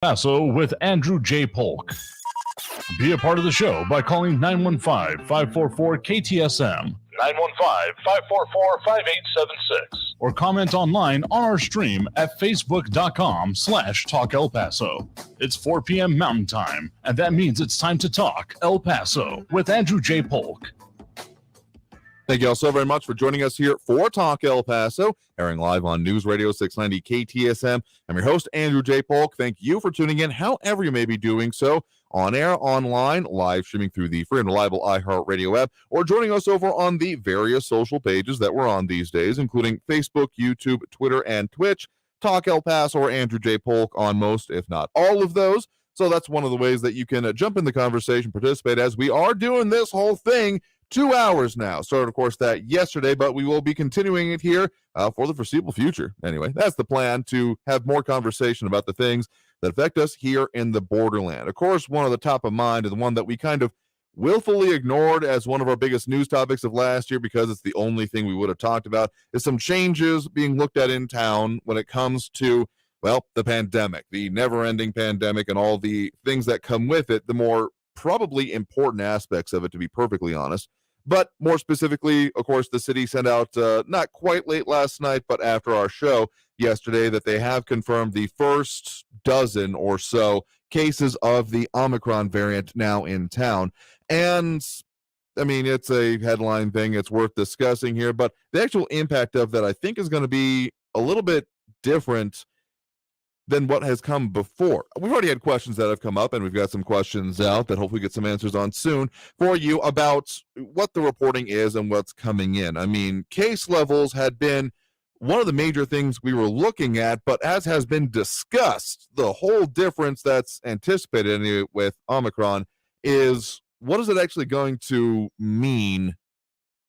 Paso with Andrew J. Polk. Be a part of the show by calling 915-544-KTSM, 915-544-5876, or comment online on our stream at facebook.com/Talk El Paso. It's 4 p.m. Mountain Time, and that means it's time to talk El Paso with Andrew J. Polk. Thank you all so very much for joining us here for Talk El Paso, airing live on News Radio 690 KTSM. I'm your host, Andrew J. Polk. Thank you for tuning in, however you may be doing so, on air, online, live streaming through the free and reliable iHeartRadio app, or joining us over on the various social pages that we're on these days, including Facebook, YouTube, Twitter, and Twitch. Talk El Paso or Andrew J. Polk on most, if not all of those. So that's one of the ways that you can jump in the conversation, participate, as we are doing this whole thing 2 hours now. Started, of course, that yesterday, but we will be continuing it here for the foreseeable future. Anyway, that's the plan, to have more conversation about the things that affect us here in the borderland. Of course, one of the top of mind, and the one that we kind of willfully ignored as one of our biggest news topics of last year because it's the only thing we would have talked about, is some changes being looked at in town when it comes to, well, the pandemic, the never-ending pandemic, and all the things that come with it, the more probably important aspects of it, to be perfectly honest. But more specifically, of course, the city sent out, not quite late last night, but after our show yesterday, that they have confirmed the first dozen or so cases of the Omicron variant now in town. And, I mean, it's a headline thing. It's worth discussing here. But the actual impact of that, I think, is going to be a little bit different than what has come before. We've already had questions that have come up, and we've got some questions out that hopefully get some answers on soon for you about what the reporting is and what's coming in. I mean, case levels had been one of the major things we were looking at, but as has been discussed, the whole difference that's anticipated with Omicron is, what is it actually going to mean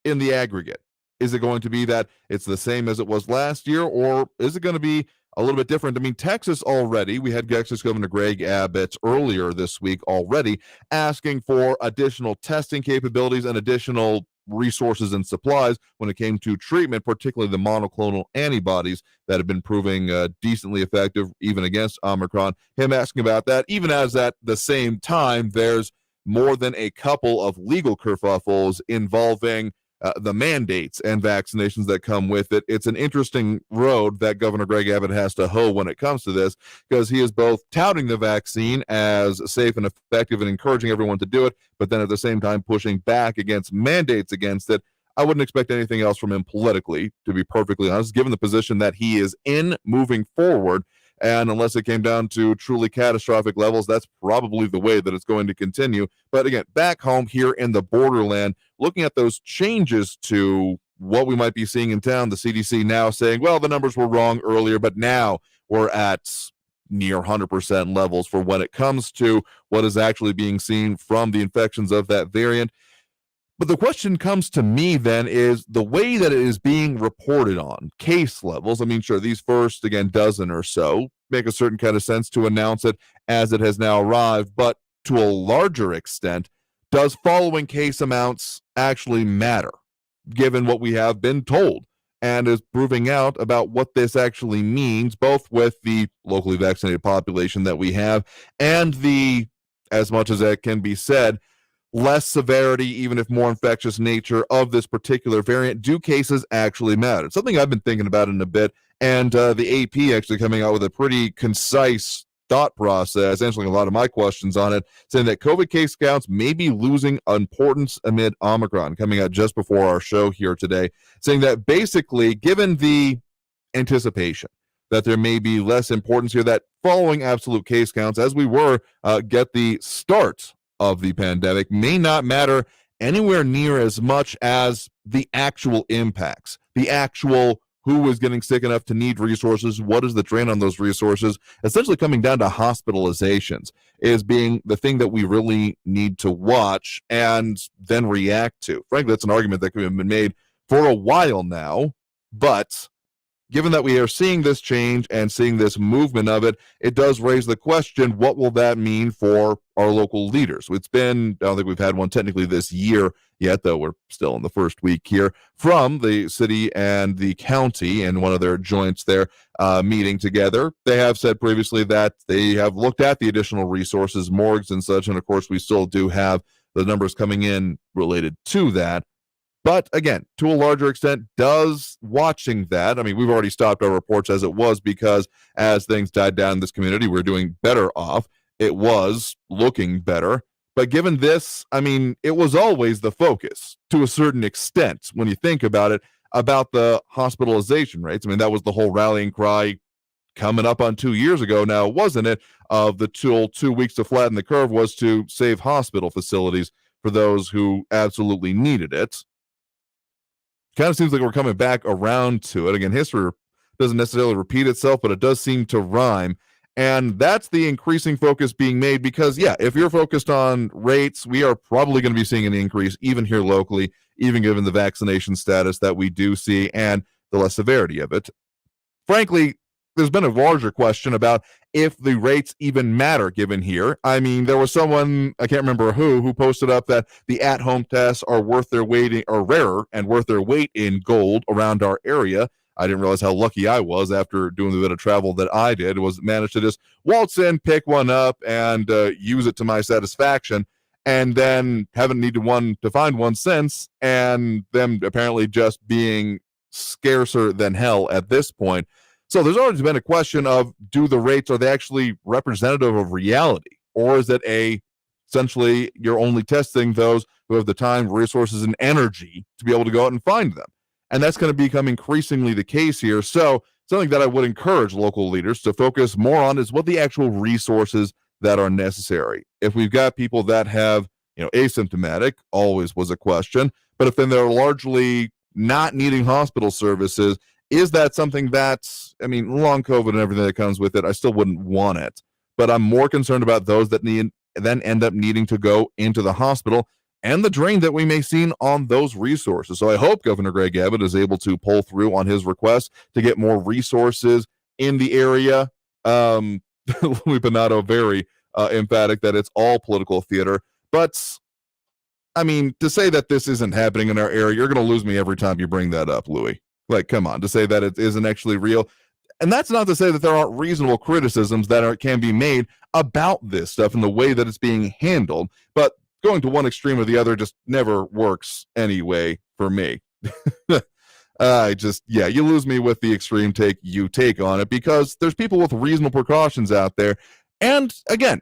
in the aggregate? Is it going to be that it's the same as it was last year, or is it going to be a little bit different? I mean, Texas already, we had Texas Governor Greg Abbott earlier this week already asking for additional testing capabilities and additional resources and supplies when it came to treatment, particularly the monoclonal antibodies that have been proving decently effective even against Omicron. Him asking about that, even as at the same time, there's more than a couple of legal kerfuffles involving the mandates and vaccinations that come with it. It's an interesting road that Governor Greg Abbott has to hoe when it comes to this, because he is both touting the vaccine as safe and effective and encouraging everyone to do it, but then at the same time pushing back against mandates against it. I wouldn't expect anything else from him politically, to be perfectly honest, given the position that he is in moving forward. And unless it came down to truly catastrophic levels, that's probably the way that it's going to continue. But again, back home here in the borderland, looking at those changes to what we might be seeing in town, the CDC now saying, well, the numbers were wrong earlier, but now we're at near 100% levels for when it comes to what is actually being seen from the infections of that variant. But the question comes to me then is the way that it is being reported on, case levels. I mean, sure, these first, again, dozen or so make a certain kind of sense to announce it as it has now arrived. But to a larger extent, does following case amounts actually matter, given what we have been told, and is proving out about what this actually means, both with the locally vaccinated population that we have and the, as much as that can be said, less severity, even if more infectious nature of this particular variant? Do cases actually matter? It's something I've been thinking about in a bit, and the AP actually coming out with a pretty concise thought process, answering a lot of my questions on it, saying that COVID case counts may be losing importance amid Omicron, coming out just before our show here today, saying that basically, given the anticipation that there may be less importance here, that following absolute case counts, as we were get the start of the pandemic, may not matter anywhere near as much as the actual impacts, the actual who is getting sick enough to need resources, what is the drain on those resources, essentially coming down to hospitalizations, is being the thing that we really need to watch and then react to. Frankly, that's an argument that could have been made for a while now, but given that we are seeing this change and seeing this movement of it, it does raise the question, what will that mean for our local leaders? It's been, I don't think we've had one technically this year yet, though we're still in the first week here, from the city and the county and one of their joints there meeting together. They have said previously that they have looked at the additional resources, morgues and such, and of course we still do have the numbers coming in related to that. But again, to a larger extent, does watching that, I mean, we've already stopped our reports as it was because as things died down in this community, we're doing better off. It was looking better. But given this, I mean, it was always the focus to a certain extent when you think about it, about the hospitalization rates. I mean, that was the whole rallying cry coming up on 2 years ago now, wasn't it? Of the 2 weeks to flatten the curve was to save hospital facilities for those who absolutely needed it. Kind of seems like we're coming back around to it. Again, history doesn't necessarily repeat itself, but it does seem to rhyme. And that's the increasing focus being made because, yeah, if you're focused on rates, we are probably going to be seeing an increase even here locally, even given the vaccination status that we do see and the less severity of it. Frankly, there's been a larger question about if the rates even matter given here. I mean, there was someone, I can't remember who posted up that the at-home tests are worth their weight in, or rarer and worth their weight in gold around our area. I didn't realize how lucky I was after doing the bit of travel that I did, was managed to just waltz in, pick one up, and use it to my satisfaction, and then haven't needed one to find one since, and them apparently just being scarcer than hell at this point. So there's always been a question of, do the rates, are they actually representative of reality? Or is it essentially you're only testing those who have the time, resources, and energy to be able to go out and find them? And that's going to become increasingly the case here. So something that I would encourage local leaders to focus more on is what the actual resources that are necessary. If we've got people that have, asymptomatic, always was a question, but if then they're largely not needing hospital services, is that something that's, long COVID and everything that comes with it, I still wouldn't want it. But I'm more concerned about those that then end up needing to go into the hospital and the drain that we may see on those resources. So I hope Governor Greg Abbott is able to pull through on his request to get more resources in the area. Louis Pinato, very emphatic that it's all political theater. But, to say that this isn't happening in our area, you're going to lose me every time you bring that up, Louis. Like, come on, to say that it isn't actually real. And that's not to say that there aren't reasonable criticisms that can be made about this stuff and the way that it's being handled. But going to one extreme or the other just never works anyway for me. You lose me with the extreme take you take on it, because there's people with reasonable precautions out there. And again,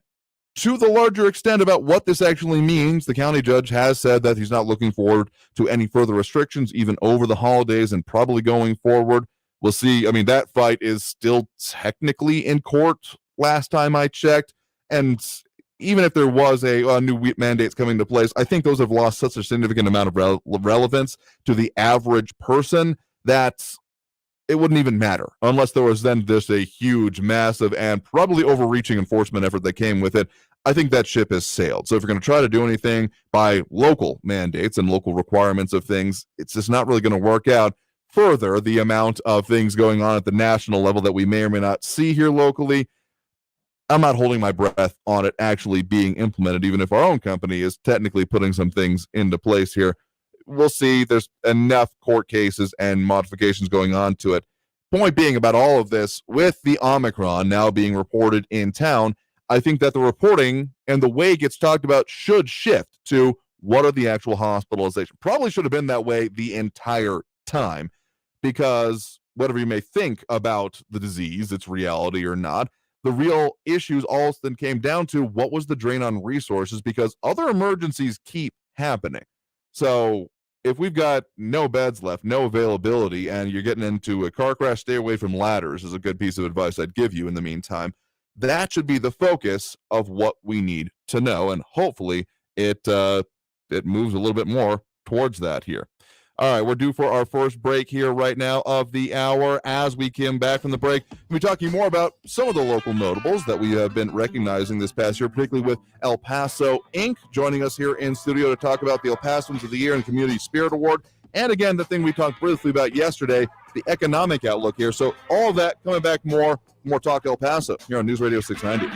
to the larger extent about what this actually means, the county judge has said that he's not looking forward to any further restrictions, even over the holidays and probably going forward. We'll see. That fight is still technically in court last time I checked. And even if there was a new mandates coming into place, I think those have lost such a significant amount of relevance to the average person that it wouldn't even matter unless there was then just a huge, massive, and probably overreaching enforcement effort that came with it. I think that ship has sailed. So if you're going to try to do anything by local mandates and local requirements of things, it's just not really going to work out. Further, the amount of things going on at the national level that we may or may not see here locally, I'm not holding my breath on it actually being implemented, even if our own company is technically putting some things into place here. We'll see. There's enough court cases and modifications going on to it. Point being about all of this, with the Omicron now being reported in town, I think that the reporting and the way it gets talked about should shift to what are the actual hospitalizations. Probably should have been that way the entire time, because whatever you may think about the disease, its reality or not, the real issues all then came down to what was the drain on resources, because other emergencies keep happening. So if we've got no beds left, no availability, and you're getting into a car crash, stay away from ladders is a good piece of advice I'd give you in the meantime. That should be the focus of what we need to know, and hopefully it moves a little bit more towards that here. All right, we're due for our first break here right now of the hour. As we come back from the break, we'll be talking more about some of the local notables that we have been recognizing this past year, particularly with El Paso Inc. joining us here in studio to talk about the El Pasoans of the Year and Community Spirit Award. And again, the thing we talked briefly about yesterday, the economic outlook here. So all of that coming back more Talk El Paso here on News Radio 690.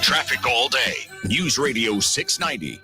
Traffic all day. News Radio 690.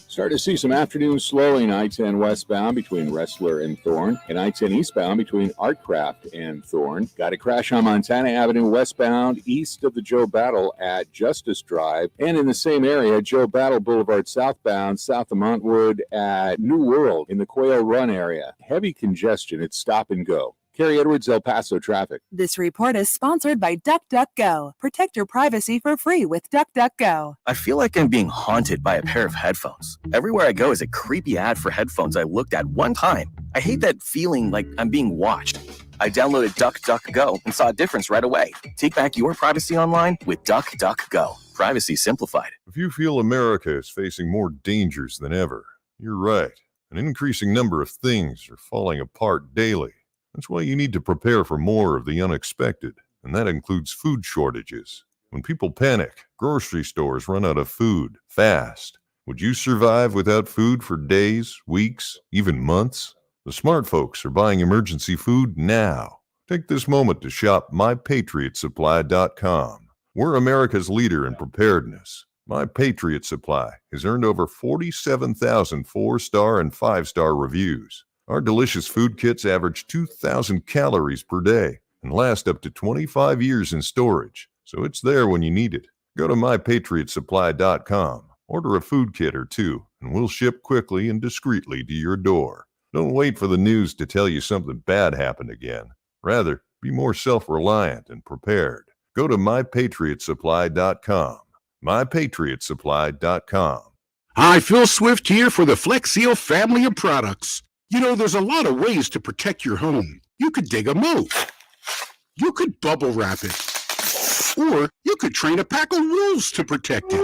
Starting to see some afternoon slowing I-10 westbound between Wrestler and Thorne, and I-10 eastbound between Artcraft and Thorne. Got a crash on Montana Avenue westbound east of the Joe Battle at Justice Drive, and in the same area, Joe Battle Boulevard southbound south of Montwood at New World in the Quail Run area. Heavy congestion. It's stop and go. Carrie Edwards, El Paso traffic. This report is sponsored by DuckDuckGo. Protect your privacy for free with DuckDuckGo. I feel like I'm being haunted by a pair of headphones. Everywhere I go is a creepy ad for headphones I looked at one time. I hate that feeling like I'm being watched. I downloaded DuckDuckGo and saw a difference right away. Take back your privacy online with DuckDuckGo. Privacy simplified. If you feel America is facing more dangers than ever, you're right. An increasing number of things are falling apart daily. That's why you need to prepare for more of the unexpected, and that includes food shortages. When people panic, grocery stores run out of food fast. Would you survive without food for days, weeks, even months? The smart folks are buying emergency food now. Take this moment to shop MyPatriotSupply.com. We're America's leader in preparedness. My Patriot Supply has earned over 47,000 4-star and 5-star reviews. Our delicious food kits average 2,000 calories per day and last up to 25 years in storage, so it's there when you need it. Go to MyPatriotSupply.com, order a food kit or two, and we'll ship quickly and discreetly to your door. Don't wait for the news to tell you something bad happened again. Rather, be more self-reliant and prepared. Go to MyPatriotSupply.com. MyPatriotSupply.com. Hi, Phil Swift here for the Flex Seal family of products. You know, there's a lot of ways to protect your home. You could dig a moat. You could bubble wrap it. Or you could train a pack of wolves to protect it.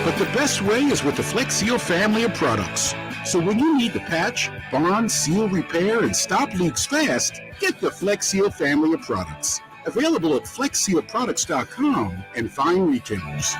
But the best way is with the Flex Seal family of products. So when you need to patch, bond, seal, repair, and stop leaks fast, get the Flex Seal family of products. Available at FlexSealProducts.com and fine retailers.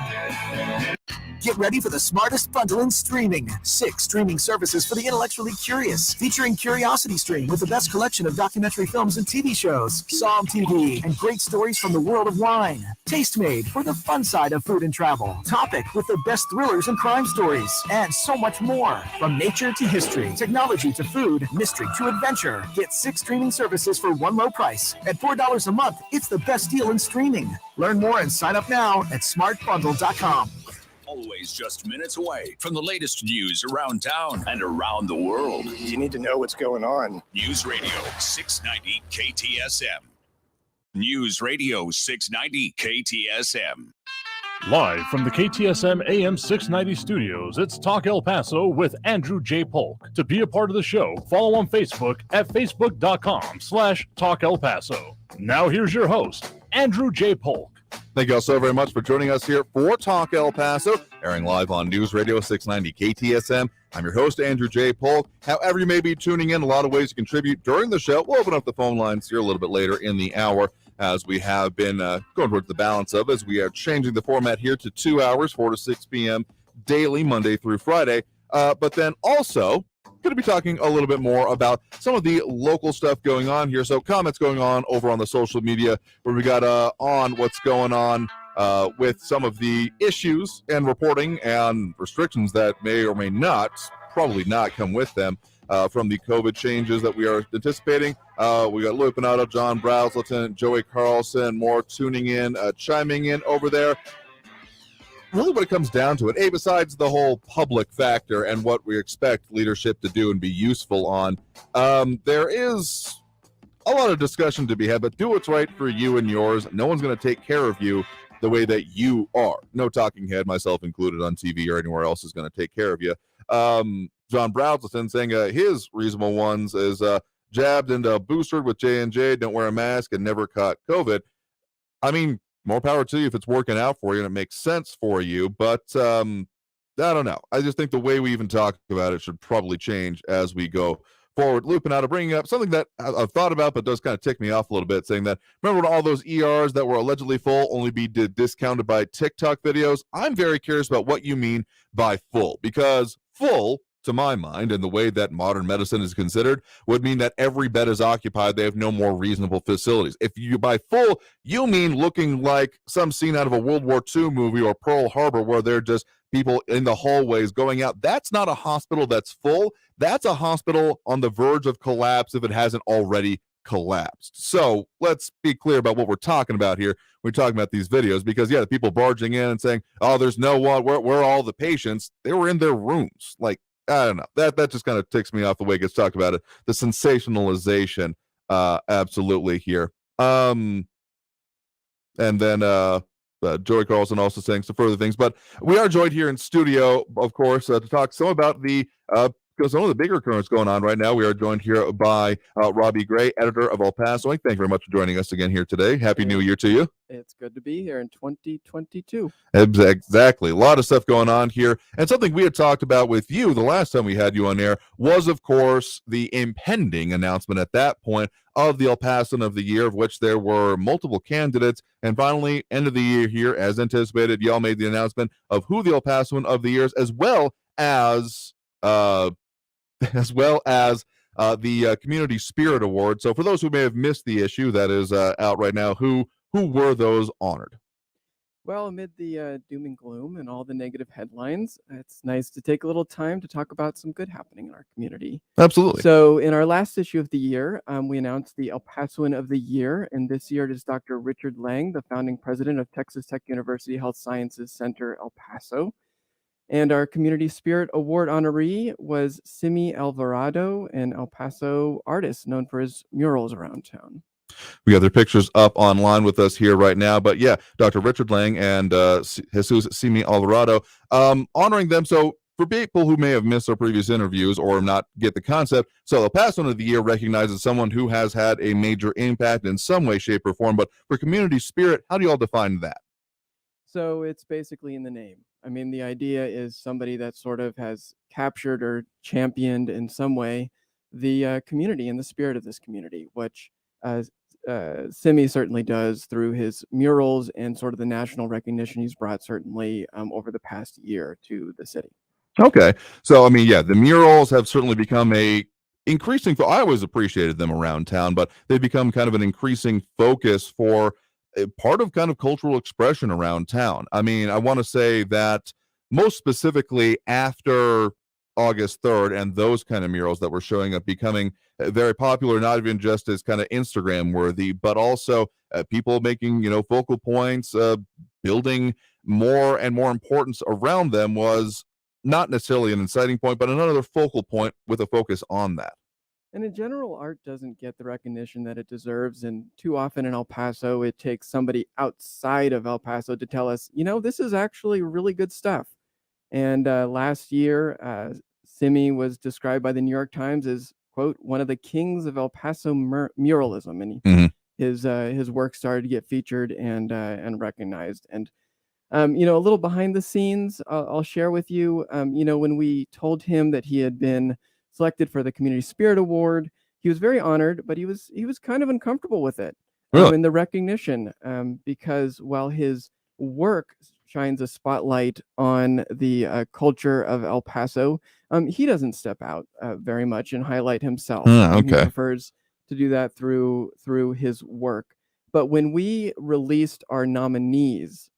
Get ready for the smartest bundle in streaming. 6 streaming services for the intellectually curious, featuring Curiosity Stream with the best collection of documentary films and TV shows, Psalm TV, and great stories from the world of wine. Tastemade for the fun side of food and travel. Topic with the best thrillers and crime stories, and so much more. From nature to history, technology to food, mystery to adventure. Get 6 streaming services for one low price. At $4 a month, it's the best deal in streaming. Learn more and sign up now at smartbundle.com. Always just minutes away from the latest news around town and around the world. You need to know what's going on. News Radio 690 KTSM. News Radio 690 KTSM. Live from the KTSM AM 690 studios, it's Talk El Paso with Andrew J. Polk. To be a part of the show, follow on Facebook at facebook.com/Talk El Paso. Now here's your host, Andrew J. Polk. Thank you all so very much for joining us here for Talk El Paso, airing live on News Radio 690 KTSM. I'm your host, Andrew J. Polk. However you may be tuning in, a lot of ways to contribute during the show. We'll open up the phone lines here a little bit later in the hour, as we have been going towards the balance of, as we are changing the format here to 2 hours, 4 to 6 p.m. daily, Monday through Friday. But then also going to be talking a little bit more about some of the local stuff going on here. So comments going on over on the social media, where we got on what's going on with some of the issues and reporting and restrictions that may or may not, probably not, come with them from the COVID changes that we are anticipating. We got Louis Pinato, John Browse, Lieutenant Joey Carlson, more tuning in, chiming in over there. Really what it comes down to it, besides the whole public factor and what we expect leadership to do and be useful on, there is a lot of discussion to be had, but do what's right for you and yours. No one's going to take care of you the way that you are. No talking head, myself included, on TV or anywhere else is going to take care of you. John Browselton saying his reasonable ones is jabbed and boosted with J&J, don't wear a mask, and never caught COVID. I mean, more power to you if it's working out for you and it makes sense for you. But I don't know. I just think the way we even talk about it should probably change as we go forward. Looping out of bringing up something that I've thought about but does kind of tick me off a little bit, saying that, remember when all those ERs that were allegedly full only be discounted by TikTok videos? I'm very curious about what you mean by full, because full to my mind, and the way that modern medicine is considered, would mean that every bed is occupied. They have no more reasonable facilities. If you by full, you mean looking like some scene out of a World War II movie or Pearl Harbor, where they're just people in the hallways going out. That's not a hospital that's full. That's a hospital on the verge of collapse if it hasn't already collapsed. So let's be clear about what we're talking about here. We're talking about these videos because, yeah, the people barging in and saying, oh, there's no one, where are all the patients? They were in their rooms. Like, I don't know. That just kind of ticks me off the way it gets talked about it. The sensationalization, absolutely here. And then Joey Carlson also saying some further things, but we are joined here in studio, of course, to talk some about the because some of the bigger currents going on right now. We are joined here by Robby Gray, editor of El Paso Inc. Thank you very much for joining us again here today. Happy New Year to you. It's good to be here in 2022. Exactly. A lot of stuff going on here. And something we had talked about with you the last time we had you on air was, of course, the impending announcement at that point of the El Pasoan of the Year, of which there were multiple candidates. And finally, end of the year here, as anticipated, y'all made the announcement of who the El Pasoan of the Year is, as well as the Community Spirit Award. So for those who may have missed the issue that is out right now, who were those honored? Well, amid the doom and gloom and all the negative headlines, it's nice to take a little time to talk about some good happening in our community. Absolutely. So in our last issue of the year, we announced the El Pasoan of the Year, and this year it is Dr. Richard Lang, the founding president of Texas Tech University Health Sciences Center, El Paso. And our Community Spirit Award honoree was Simi Alvarado, an El Paso artist known for his murals around town. We got their pictures up online with us here right now. But yeah, Dr. Richard Lang and Jesus Simi Alvarado, honoring them. So for people who may have missed our previous interviews or not get the concept, so El Pasoan of the Year recognizes someone who has had a major impact in some way, shape, or form. But for community spirit, how do you all define that? So it's basically in the name. I mean, the idea is somebody that sort of has captured or championed in some way the community and the spirit of this community, which Simi certainly does through his murals and sort of the national recognition he's brought certainly over the past year to the city. Okay. So, I mean, yeah, the murals have certainly become a increasing, I always appreciated them around town, but they've become kind of an increasing focus for part of kind of cultural expression around town. I mean, I want to say that most specifically after August 3rd and those kind of murals that were showing up becoming very popular, not even just as kind of Instagram worthy, but also people making, focal points, building more and more importance around them was not necessarily an inciting point, but another focal point with a focus on that. And in general, art doesn't get the recognition that it deserves. And too often in El Paso, it takes somebody outside of El Paso to tell us, this is actually really good stuff. And last year, Simi was described by the New York Times as, quote, one of the kings of El Paso muralism. And his work started to get featured and recognized. And, a little behind the scenes, I'll share with you, when we told him that he had been selected for the Community Spirit Award, he was very honored, but he was kind of uncomfortable with it. Really? In the recognition, because while his work shines a spotlight on the culture of El Paso, he doesn't step out very much and highlight himself. Okay. He prefers to do that through his work. But when we released our nominees,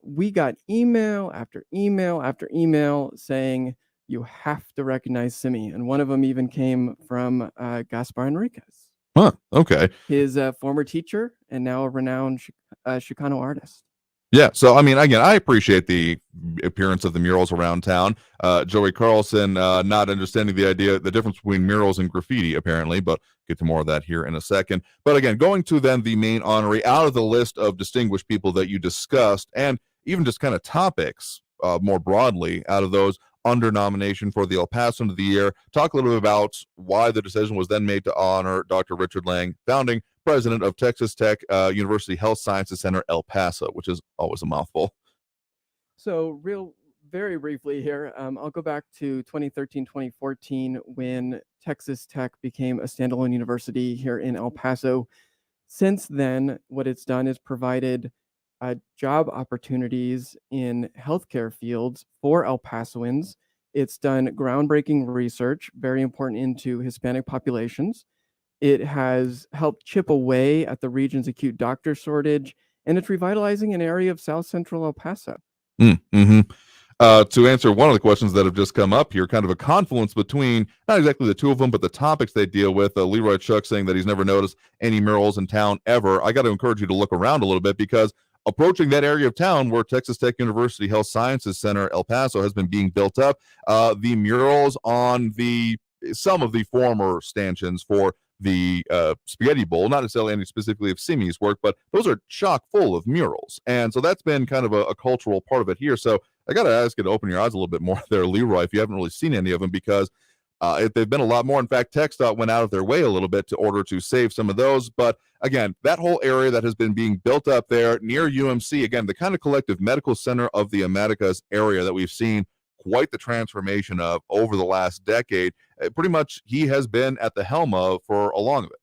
we got email after email after email saying, you have to recognize Simi. And one of them even came from Gaspar Enriquez. Huh, okay. His former teacher and now a renowned Chicano artist. Yeah, so I mean, again, I appreciate the appearance of the murals around town. Joey Carlson not understanding the difference between murals and graffiti, apparently, but get to more of that here in a second. But again, going to then the main honoree out of the list of distinguished people that you discussed, and even just kind of topics more broadly out of those under nomination for the El Pasoan of the Year. Talk a little bit about why the decision was then made to honor Dr. Richard Lang, founding president of Texas Tech University Health Sciences Center, El Paso, which is always a mouthful. So very briefly here, I'll go back to 2013, 2014, when Texas Tech became a standalone university here in El Paso. Since then, what it's done is provided job opportunities in healthcare fields for El Pasoans, It's done groundbreaking research, very important into Hispanic populations. It has helped chip away at the region's acute doctor shortage, and it's revitalizing an area of South Central El Paso. Mm-hmm. To answer one of the questions that have just come up here, kind of a confluence between not exactly the two of them, but the topics they deal with. Leroy Chuck saying that he's never noticed any murals in town ever. I got to encourage you to look around a little bit, because approaching that area of town where Texas Tech University Health Sciences Center El Paso has been being built up, the murals on some of the former stanchions for the Spaghetti Bowl, not necessarily any specifically of Simi's work, but those are chock full of murals. And so that's been kind of a cultural part of it here. So I got to ask you to open your eyes a little bit more there, Leroy, if you haven't really seen any of them, because they've been a lot more. In fact, TxDOT went out of their way a little bit to order to save some of those. But again, that whole area that has been being built up there near UMC, again, the kind of collective medical center of the Americas area that we've seen quite the transformation of over the last decade. Pretty much he has been at the helm of for along of it.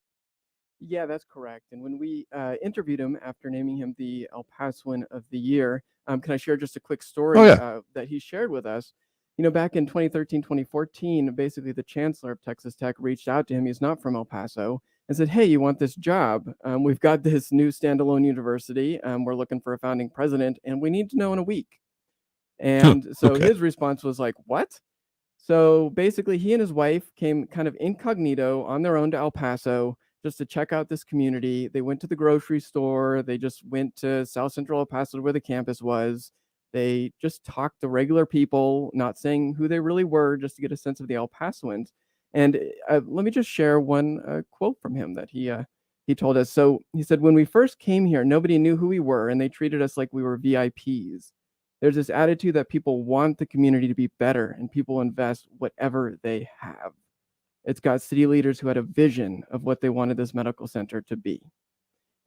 Yeah, that's correct. And when we interviewed him after naming him the El Pasoan of the Year, can I share just a quick story that he shared with us? You know, back in 2013, 2014, basically the chancellor of Texas Tech reached out to him. He's not from El Paso, and said, hey, you want this job? We've got this new standalone university. We're looking for a founding president, and we need to know in a week. And so his response was like, what? So basically he and his wife came kind of incognito on their own to El Paso just to check out this community. They went to the grocery store. They just went to South Central El Paso where the campus was. They just talked to regular people, not saying who they really were, just to get a sense of the El Pasoans. And let me just share one quote from him that he told us. So he said, when we first came here, nobody knew who we were, and they treated us like we were VIPs. There's this attitude that people want the community to be better, and people invest whatever they have. It's got city leaders who had a vision of what they wanted this medical center to be.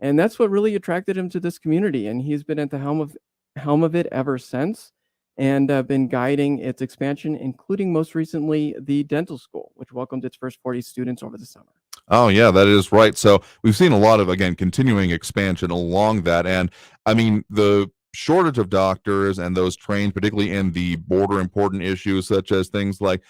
And that's what really attracted him to this community. And he's been at the helm of it ever since, and been guiding its expansion, including most recently the dental school, which welcomed its first 40 students over the summer. Oh, yeah, that is right. So we've seen a lot of, again, continuing expansion along that. And I mean, the shortage of doctors and those trained, particularly in the border important issues such as things like,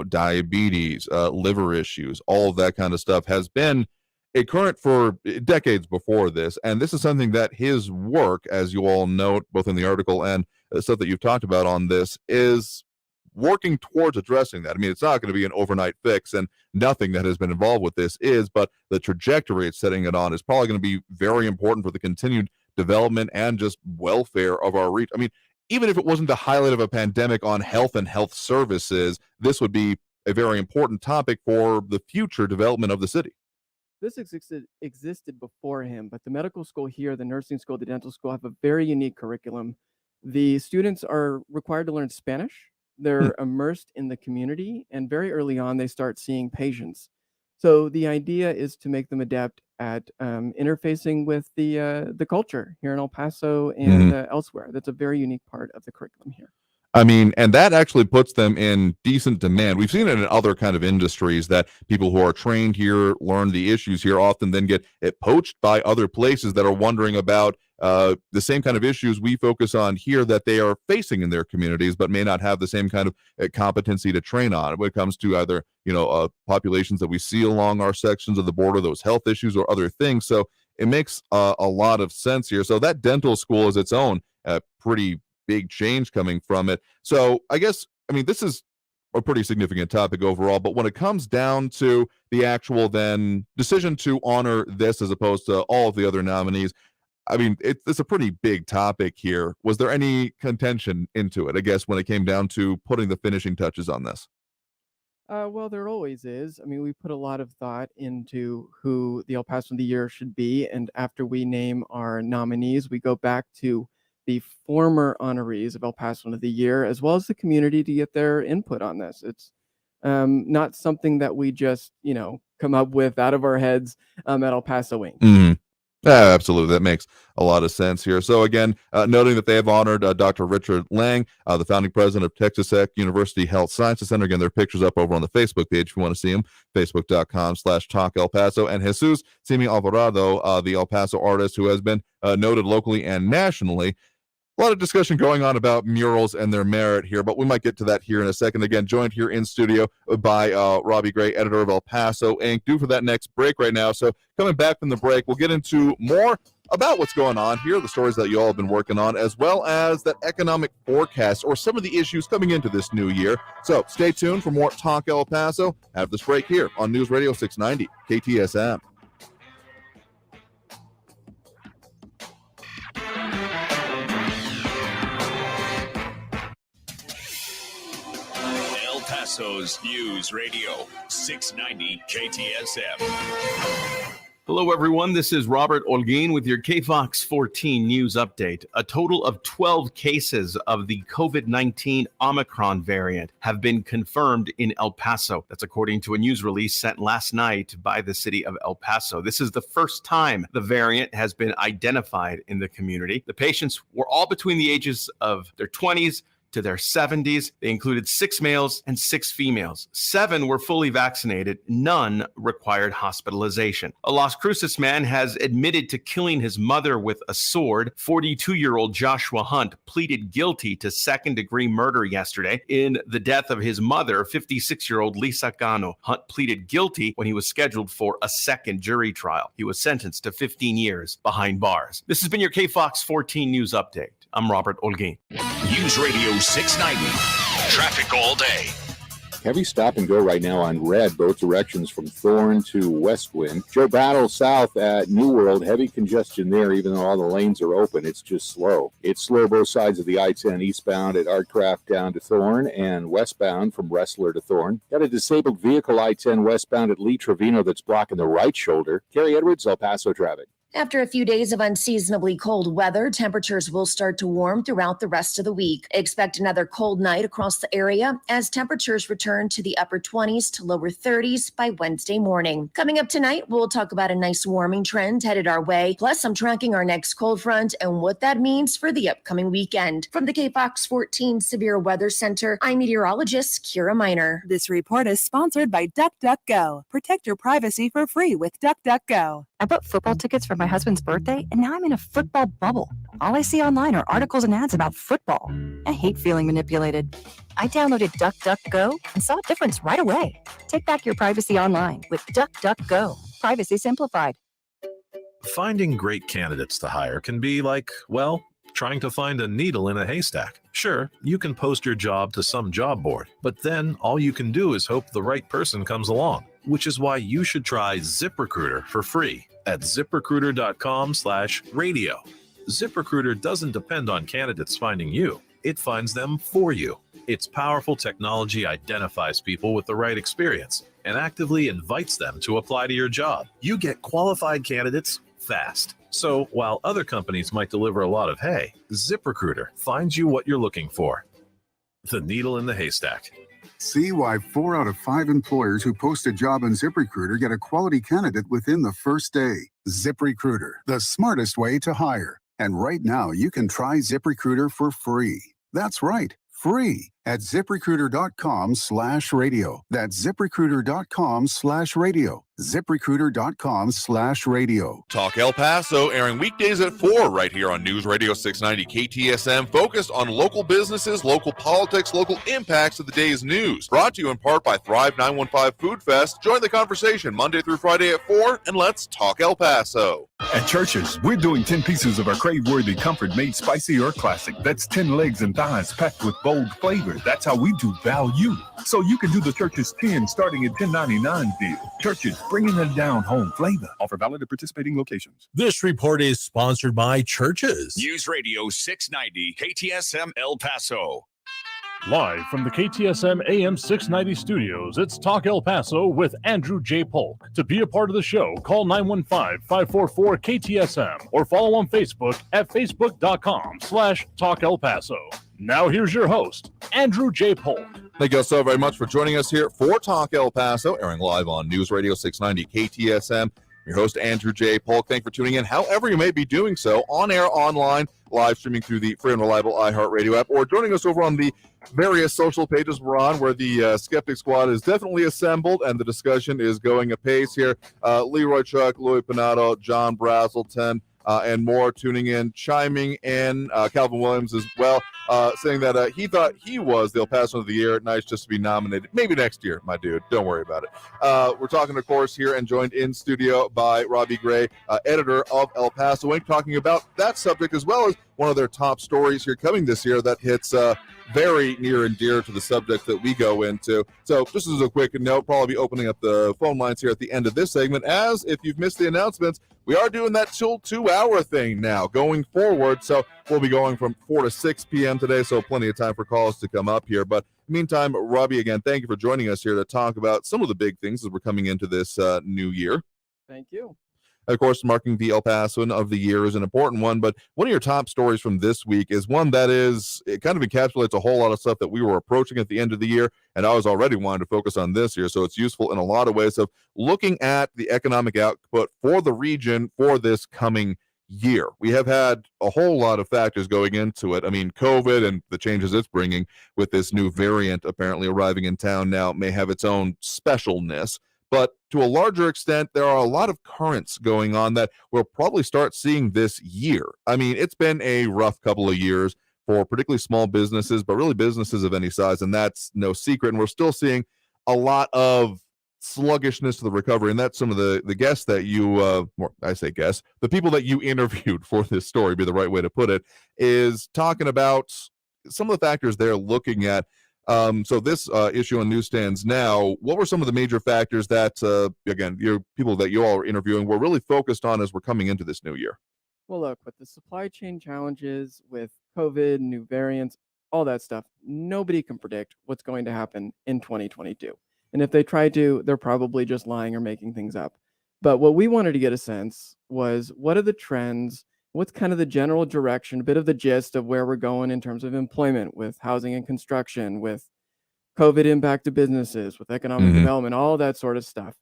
diabetes, liver issues, all of that kind of stuff has been a current for decades before this. And this is something that his work, as you all note, both in the article and stuff that you've talked about on this, is working towards addressing that. I mean, it's not going to be an overnight fix, and nothing that has been involved with this is, but the trajectory it's setting it on is probably going to be very important for the continued development and just welfare of our region. I mean, even if it wasn't the highlight of a pandemic on health and health services, this would be a very important topic for the future development of the city. This existed before him, but the medical school here, the nursing school, the dental school have a very unique curriculum. The students are required to learn Spanish. They're immersed in the community, and very early on, they start seeing patients. So the idea is to make them adept at interfacing with the culture here in El Paso and elsewhere. That's a very unique part of the curriculum here. I mean, and that actually puts them in decent demand. We've seen it in other kind of industries that people who are trained here, learn the issues here, often then get poached by other places that are wondering about the same kind of issues we focus on here that they are facing in their communities, but may not have the same kind of competency to train on when it comes to either, populations that we see along our sections of the border, those health issues or other things. So it makes a lot of sense here. So that dental school is its own pretty big change coming from it. So I guess, this is a pretty significant topic overall, but when it comes down to the actual then decision to honor this as opposed to all of the other nominees, it's a pretty big topic here. Was there any contention into it, I guess, when it came down to putting the finishing touches on this? Well, there always is. We put a lot of thought into who the El Paso of the Year should be. And after we name our nominees, we go back to the former honorees of El Paso of the Year, as well as the community, to get their input on this. It's not something that we just, come up with out of our heads at El Paso Inc. Mm-hmm. Yeah, absolutely. That makes a lot of sense here. So again, noting that they have honored Dr. Richard Lang, the founding president of Texas Tech University Health Sciences Center. Again, their pictures up over on the Facebook page if you want to see them, facebook.com/Talk El Paso. And Jesus Simi Alvarado, the El Paso artist who has been noted locally and nationally. A lot of discussion going on about murals and their merit here, but we might get to that here in a second. Again, joined here in studio by Robby Gray, editor of El Paso Inc. Due for that next break right now. So coming back from the break, we'll get into more about what's going on here, the stories that you all have been working on, as well as that economic forecast or some of the issues coming into this new year. So stay tuned for more Talk El Paso after this break here on News Radio 690 KTSM. El Paso's News Radio 690 KTSM. Hello, everyone. This is Robert Olguin with your KFOX 14 news update. A total of 12 cases of the COVID-19 Omicron variant have been confirmed in El Paso. That's according to a news release sent last night by the city of El Paso. This is the first time the variant has been identified in the community. The patients were all between the ages of their 20s to their 70s. They included 6 males and 6 females. 7 were fully vaccinated. None required hospitalization. A Las Cruces man has admitted to killing his mother with a sword. 42-year-old Joshua Hunt pleaded guilty to second-degree murder yesterday in the death of his mother, 56-year-old Lisa Cano. Hunt pleaded guilty when he was scheduled for a second jury trial. He was sentenced to 15 years behind bars. This has been your KFOX 14 News Update. I'm Robert Olguin. News Radio 690. Traffic all day. Heavy stop and go right now on red, both directions from Thorn to Westwind. Joe Battle south at New World, heavy congestion there, even though all the lanes are open. It's just slow. It's slow both sides of the I-10 eastbound at Artcraft down to Thorn and westbound from Wrestler to Thorn. Got a disabled vehicle I-10 westbound at Lee Trevino that's blocking the right shoulder. Carrie Edwards, El Paso traffic. After a few days of unseasonably cold weather, temperatures will start to warm throughout the rest of the week. Expect another cold night across the area as temperatures return to the upper 20s to lower 30s by Wednesday morning. Coming up tonight, we'll talk about a nice warming trend headed our way. Plus, I'm tracking our next cold front and what that means for the upcoming weekend. From the KFOX 14 Severe Weather Center, I'm meteorologist Kira Miner. This report is sponsored by DuckDuckGo. Protect your privacy for free with DuckDuckGo. I bought football tickets for my husband's birthday, and now I'm in a football bubble. All I see online are articles and ads about football. I hate feeling manipulated. I downloaded DuckDuckGo and saw a difference right away. Take back your privacy online with DuckDuckGo. Privacy simplified. Finding great candidates to hire can be like, well, trying to find a needle in a haystack. Sure, you can post your job to some job board, but then all you can do is hope the right person comes along, which is why you should try ZipRecruiter for free at ZipRecruiter.com/radio. ZipRecruiter doesn't depend on candidates finding you. It finds them for you. Its powerful technology identifies people with the right experience and actively invites them to apply to your job. You get qualified candidates fast. So while other companies might deliver a lot of hay, ZipRecruiter finds you what you're looking for. The needle in the haystack. See why 4 out of 5 employers who post a job on ZipRecruiter get a quality candidate within the first day. ZipRecruiter, the smartest way to hire. And right now, you can try ZipRecruiter for free. That's right, free at ZipRecruiter.com/radio. That's ZipRecruiter.com/radio. ZipRecruiter.com/radio. Talk El Paso, airing weekdays at 4 right here on News Radio 690 KTSM, focused on local businesses, local politics, local impacts of the day's news. Brought to you in part by Thrive 915 Food Fest. Join the conversation Monday through Friday at 4, and let's talk El Paso. At Church's, we're doing 10 pieces of our crave-worthy comfort made spicy or classic. That's 10 legs and thighs packed with bold flavor. That's how we do value. So you can do the Church's 10 starting at $10.99 deal. Church's, bringing it down home flavor. Offer valid at participating locations. This report is sponsored by Church's. News Radio 690 KTSM El Paso. Live from the KTSM AM 690 studios, it's Talk El Paso with Andrew J. Polk. To be a part of the show, call 915-544-KTSM or follow on Facebook at facebook.com/Talk El Paso. Now here's your host, Andrew J. Polk. Thank you all so very much for joining us here for Talk El Paso, airing live on News Radio 690 KTSM. Your host, Andrew J. Polk. Thank you for tuning in, however you may be doing so, on air, online, live streaming through the free and reliable iHeartRadio app, or joining us over on the various social pages we're on, where the Skeptic Squad is definitely assembled and the discussion is going apace here. Leroy Chuck, Louis Pinato, John Brazelton, and more tuning in, chiming in. Calvin Williams as well, saying that he thought he was the El Paso of the Year. Nice just to be nominated. Maybe next year, my dude. Don't worry about it. We're talking, of course, here and joined in studio by Robby Gray, editor of El Paso Inc., talking about that subject as well as one of their top stories here coming this year that hits very near and dear to the subject that we go into. So just as a quick note, probably be opening up the phone lines here at the end of this segment, as if you've missed the announcements, we are doing that till 2-hour thing now going forward. So we'll be going from 4 to 6 p.m. today, so plenty of time for calls to come up here. But meantime, Robby, again, thank you for joining us here to talk about some of the big things as we're coming into this new year. Thank you. Of course, marking the El Pasoan of the year is an important one, but one of your top stories from this week is one that it kind of encapsulates a whole lot of stuff that we were approaching at the end of the year, and I was already wanting to focus on this year, so it's useful in a lot of ways of looking at the economic output for the region for this coming year. We have had a whole lot of factors going into it. I mean, COVID and the changes it's bringing with this new variant apparently arriving in town now may have its own specialness. But to a larger extent, there are a lot of currents going on that we'll probably start seeing this year. I mean, it's been a rough couple of years for particularly small businesses, but really businesses of any size, and that's no secret. And we're still seeing a lot of sluggishness to the recovery. And that's some of the guests that you, I say guests, the people that you interviewed for this story, be the right way to put it, is talking about some of the factors they're looking at. So this issue on newsstands now, what were some of the major factors that, again, your people that you all are interviewing were really focused on as we're coming into this new year? Well, look, with the supply chain challenges, with COVID, new variants, all that stuff, nobody can predict what's going to happen in 2022. And if they try to, they're probably just lying or making things up. But what we wanted to get a sense was, what are the trends? What's kind of the general direction, a bit of the gist of where we're going in terms of employment, with housing and construction, with COVID impact to businesses, with economic development, all that sort of stuff.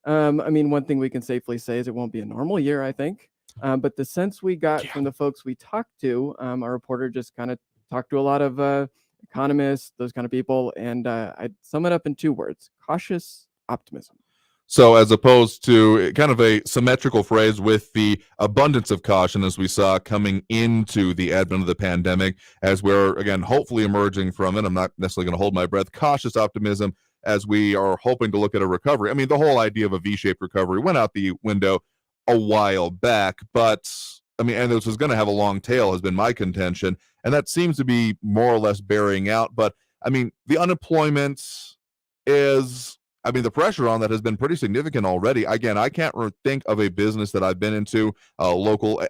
I mean, one thing we can safely say is it won't be a normal year, I think. But the sense we got from the folks we talked to, our reporter just kind of talked to a lot of economists, those kind of people, and I'd sum it up in 2 words: cautious optimism. So as opposed to kind of a symmetrical phrase with the abundance of caution as we saw coming into the advent of the pandemic, as we're, again, hopefully emerging from it. I'm not necessarily going to hold my breath. Cautious optimism as we are hoping to look at a recovery. I mean, the whole idea of a V-shaped recovery went out the window a while back, but I mean, and this was going to have a long tail has been my contention, and that seems to be more or less bearing out. But I mean, the unemployment is... I mean, the pressure on that has been pretty significant already. Again, I can't think of a business that I've been into,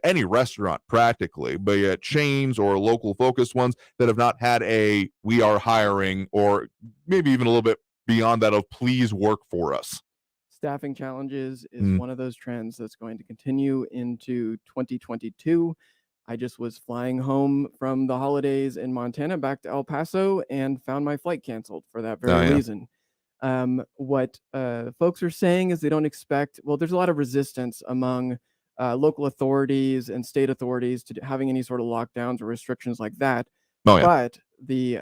any restaurant practically, but yet chains or local focused ones that have not had a "we are hiring" or maybe even a little bit beyond that of "please work for us." Staffing challenges is one of those trends that's going to continue into 2022. I just was flying home from the holidays in Montana back to El Paso and found my flight canceled for that very reason. What folks are saying is they don't expect, well, there's a lot of resistance among local authorities and state authorities to having any sort of lockdowns or restrictions like that. But the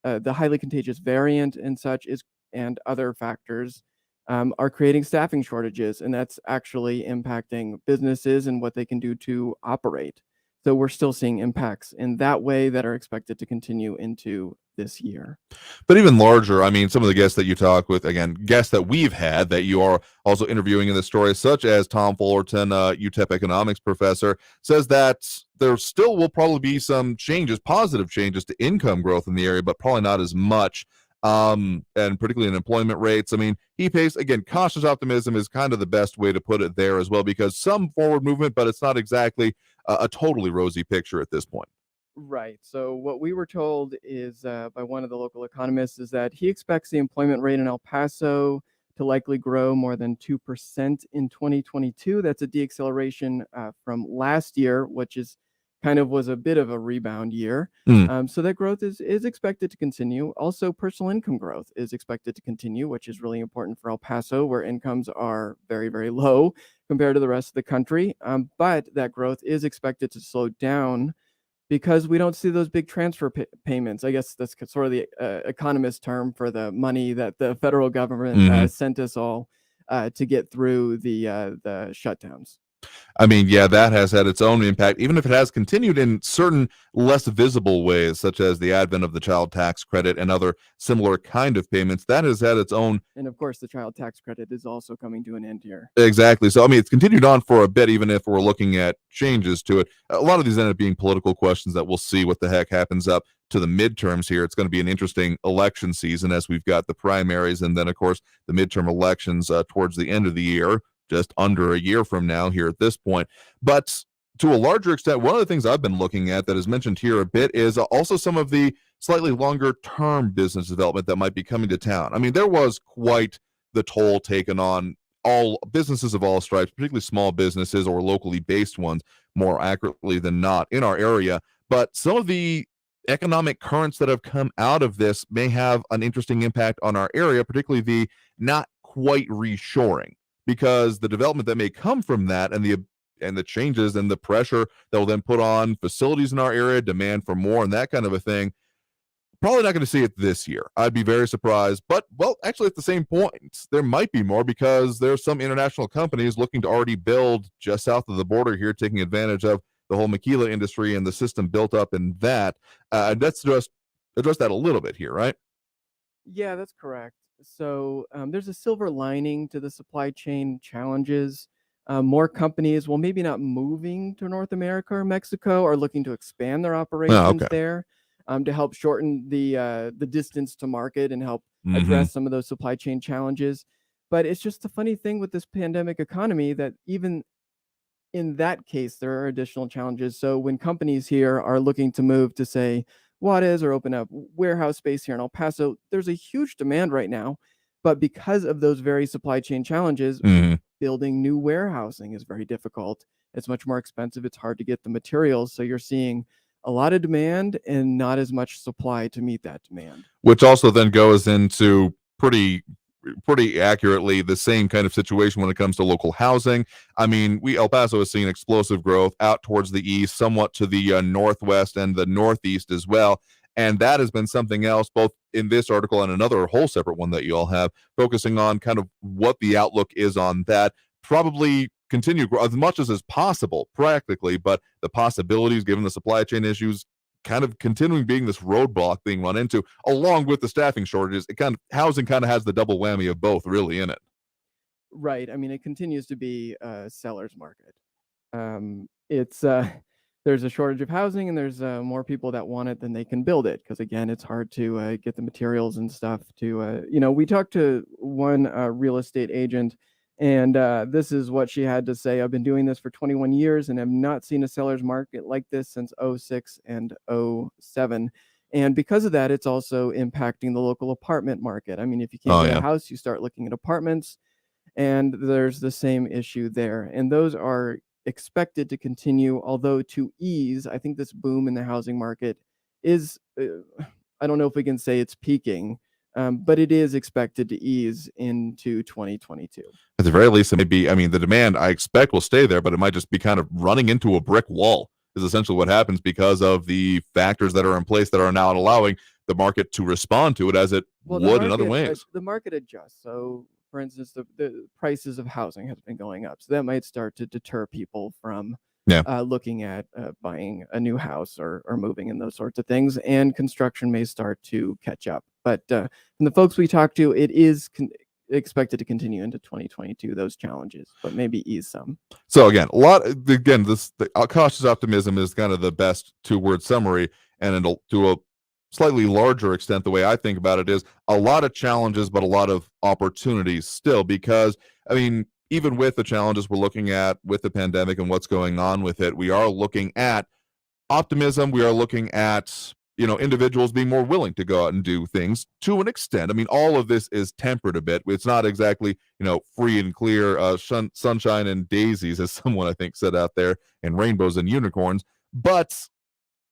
highly contagious variant and such and other factors are creating staffing shortages, and that's actually impacting businesses and what they can do to operate. So we're still seeing impacts in that way that are expected to continue into this year. But even larger, I mean, some of the guests that you talk with, again, guests that we've had that you are also interviewing in the story, such as Tom Fullerton, UTEP economics professor, says that there still will probably be some changes, positive changes to income growth in the area, but probably not as much. And particularly in employment rates. I mean, he pays, again, cautious optimism is kind of the best way to put it there as well, because some forward movement, but it's not exactly a totally rosy picture at this point. Right. So what we were told is by one of the local economists is that he expects the employment rate in El Paso to likely grow more than 2% in 2022. That's a deacceleration from last year, which is kind of was a bit of a rebound year. So that growth is expected to continue. Also, personal income growth is expected to continue, which is really important for El Paso, where incomes are very, very low compared to the rest of the country. But that growth is expected to slow down because we don't see those big transfer payments. I guess that's sort of the economist term for the money that the federal government sent us all to get through the shutdowns. I mean, yeah, that has had its own impact, even if it has continued in certain less visible ways, such as the advent of the child tax credit and other similar kind of payments. That has had its own. And of course, the child tax credit is also coming to an end here. Exactly. So, I mean, it's continued on for a bit, even if we're looking at changes to it. A lot of these end up being political questions that we'll see what the heck happens up to the midterms here. It's going to be an interesting election season as we've got the primaries and then, of course, the midterm elections towards the end of the year, just under a year from now here at this point. But to a larger extent, one of the things I've been looking at that is mentioned here a bit is also some of the slightly longer term business development that might be coming to town. I mean, there was quite the toll taken on all businesses of all stripes, particularly small businesses or locally based ones, more accurately than not, in our area. But some of the economic currents that have come out of this may have an interesting impact on our area, particularly the not quite reshoring, because the development that may come from that and the changes and the pressure that will then put on facilities in our area, demand for more and that kind of a thing, probably not going to see it this year. I'd be very surprised. But, well, actually at the same point, there might be more because there's some international companies looking to already build just south of the border here, taking advantage of the whole maquila industry and the system built up in that. Let's just address that a little bit here, right? Yeah, that's correct. So there's a silver lining to the supply chain challenges. More companies, well, maybe not moving to North America or Mexico, are looking to expand their operations there to help shorten the distance to market and help address some of those supply chain challenges. But it's just a funny thing with this pandemic economy that even in that case, there are additional challenges. So when companies here are looking to move to, say, Juarez or open up warehouse space here in El Paso, there's a huge demand right now. But because of those very supply chain challenges, building new warehousing is very difficult. It's much more expensive. It's hard to get the materials. So you're seeing a lot of demand and not as much supply to meet that demand. Which also then goes into pretty accurately the same kind of situation when it comes to local housing. I mean, El Paso has seen explosive growth out towards the east, somewhat to the northwest and the northeast as well. And that has been something else, both in this article and another whole separate one that you all have, focusing on kind of what the outlook is on that. Probably continue as much as is possible practically, but the possibilities given the supply chain issues kind of continuing being this roadblock being run into, along with the staffing shortages. Housing kind of has the double whammy of both really in it. Right. I mean, it continues to be a seller's market. There's a shortage of housing and there's more people that want it than they can build it. Because again, it's hard to get the materials and stuff to, we talked to one real estate agent and this is what she had to say. I've been doing this for 21 years and have not seen a seller's market like this since 06 and 07. And because of that, it's also impacting the local apartment market. I mean, if you can't get a house, you start looking at apartments, and there's the same issue there. And those are expected to continue, although to ease. I think this boom in the housing market is, I don't know if we can say it's peaking, but it is expected to ease into 2022. At the very least, it may be, I mean, the demand I expect will stay there, but it might just be kind of running into a brick wall is essentially what happens because of the factors that are in place that are now allowing the market to respond to it as it would in other ways. The market adjusts. So, for instance, the prices of housing has been going up. So that might start to deter people from looking at buying a new house or moving and those sorts of things. And construction may start to catch up. But from the folks we talked to, it is expected to continue into 2022, those challenges, but maybe ease some. So again, the cautious optimism is kind of the best two-word summary, and to a slightly larger extent, the way I think about it is a lot of challenges, but a lot of opportunities still, because I mean, even with the challenges we're looking at with the pandemic and what's going on with it, we are looking at optimism. We are looking at individuals being more willing to go out and do things to an extent. I mean, all of this is tempered a bit. It's not exactly, free and clear, sunshine and daisies, as someone I think said out there, and rainbows and unicorns, but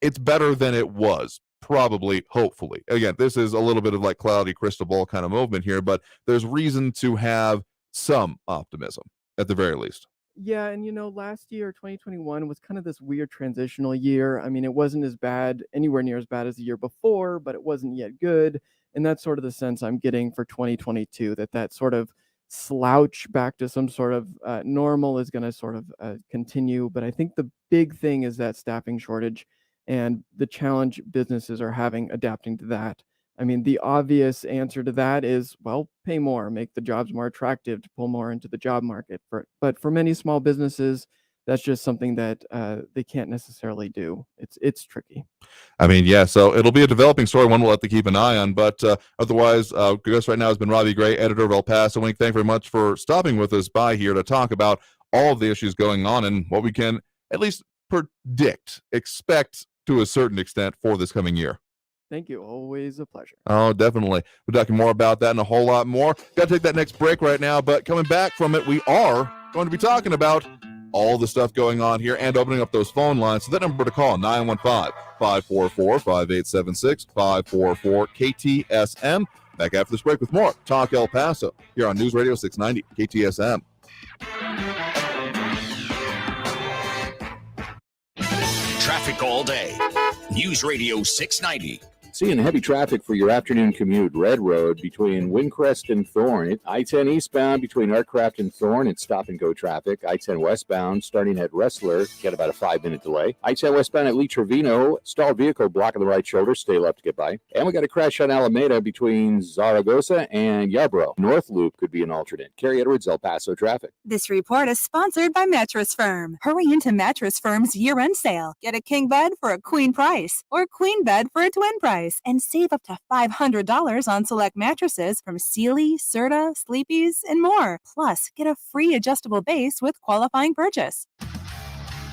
it's better than it was, probably, hopefully. Again, this is a little bit of like cloudy crystal ball kind of movement here, but there's reason to have some optimism at the very least. Yeah, and last year, 2021, was kind of this weird transitional year. I mean, it wasn't as bad, anywhere near as bad as the year before, but it wasn't yet good. And that's sort of the sense I'm getting for 2022, that sort of slouch back to some sort of normal is going to sort of continue. But I think the big thing is that staffing shortage and the challenge businesses are having adapting to that. I mean, the obvious answer to that is, well, pay more, make the jobs more attractive to pull more into the job market. But for many small businesses, that's just something that they can't necessarily do. It's tricky. I mean, yeah, so it'll be a developing story, one we'll have to keep an eye on. But otherwise, guest right now has been Robby Gray, editor of El Paso Inc. Thank you very much for stopping with us by here to talk about all of the issues going on and what we can at least expect to a certain extent for this coming year. Thank you. Always a pleasure. Oh, definitely. We're talking more about that and a whole lot more. Got to take that next break right now, but coming back from it, we are going to be talking about all the stuff going on here and opening up those phone lines. So that number to call, 915-544-5876, 544-KTSM. Back after this break with more Talk El Paso here on News Radio 690 KTSM. Traffic all day. News Radio 690. Seeing heavy traffic for your afternoon commute. Red Road between Windcrest and Thorne. I-10 eastbound between Artcraft and Thorne. It's stop-and-go traffic. I-10 westbound starting at Wrestler. Get about a 5-minute delay. I-10 westbound at Lee Trevino. Stalled vehicle blocking the right shoulder. Stay left to get by. And we got a crash on Alameda between Zaragoza and Yarborough. North Loop could be an alternate. Carrie Edwards, El Paso traffic. This report is sponsored by Mattress Firm. Hurry into Mattress Firm's year-end sale. Get a king bed for a queen price or queen bed for a twin price. And save up to $500 on select mattresses from Sealy, Serta, Sleepy's, and more. Plus, get a free adjustable base with qualifying purchase.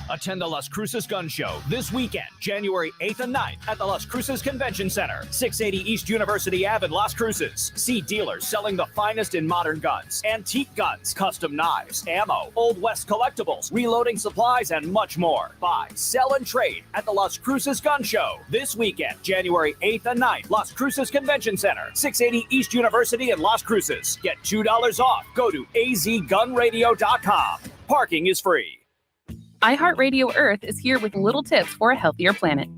Attend the Las Cruces Gun Show this weekend, January 8th and 9th at the Las Cruces Convention Center, 680 East University Ave in Las Cruces. See dealers selling the finest in modern guns, antique guns, custom knives, ammo, Old West collectibles, reloading supplies, and much more. Buy, sell, and trade at the Las Cruces Gun Show this weekend, January 8th and 9th, Las Cruces Convention Center, 680 East University in Las Cruces. Get $2 off. Go to azgunradio.com. Parking is free. iHeartRadio Earth is here with little tips for a healthier planet.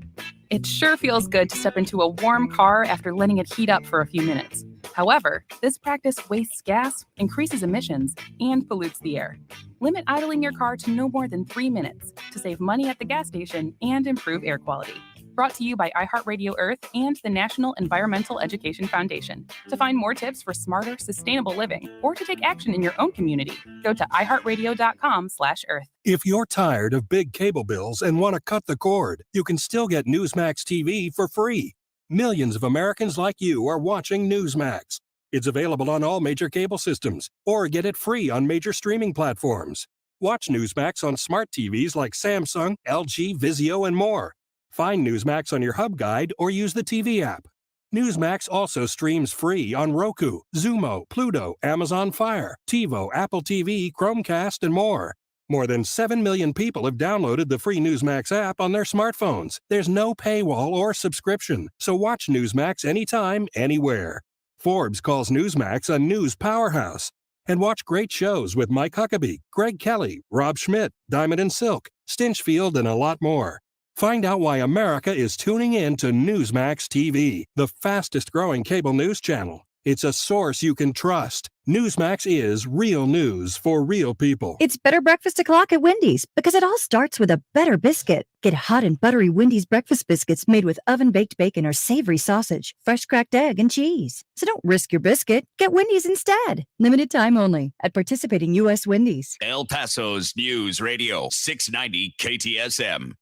It sure feels good to step into a warm car after letting it heat up for a few minutes. However, this practice wastes gas, increases emissions, and pollutes the air. Limit idling your car to no more than 3 minutes to save money at the gas station and improve air quality. Brought to you by iHeartRadio Earth and the National Environmental Education Foundation. To find more tips for smarter, sustainable living or to take action in your own community, go to iHeartRadio.com/Earth. If you're tired of big cable bills and want to cut the cord, you can still get Newsmax TV for free. Millions of Americans like you are watching Newsmax. It's available on all major cable systems or get it free on major streaming platforms. Watch Newsmax on smart TVs like Samsung, LG, Vizio, and more. Find Newsmax on your hub guide or use the TV app. Newsmax also streams free on Roku, Zumo, Pluto, Amazon Fire, TiVo, Apple TV, Chromecast, and more. More than 7 million people have downloaded the free Newsmax app on their smartphones. There's no paywall or subscription, so watch Newsmax anytime, anywhere. Forbes calls Newsmax a news powerhouse. And watch great shows with Mike Huckabee, Greg Kelly, Rob Schmidt, Diamond and Silk, Stinchfield, and a lot more. Find out why America is tuning in to Newsmax TV, the fastest growing cable news channel. It's a source you can trust. Newsmax is real news for real people. It's better breakfast o'clock at Wendy's because it all starts with a better biscuit. Get hot and buttery Wendy's breakfast biscuits made with oven-baked bacon or savory sausage, fresh cracked egg, and cheese. So don't risk your biscuit. Get Wendy's instead. Limited time only at participating U.S. Wendy's. El Paso's News Radio 690 KTSM.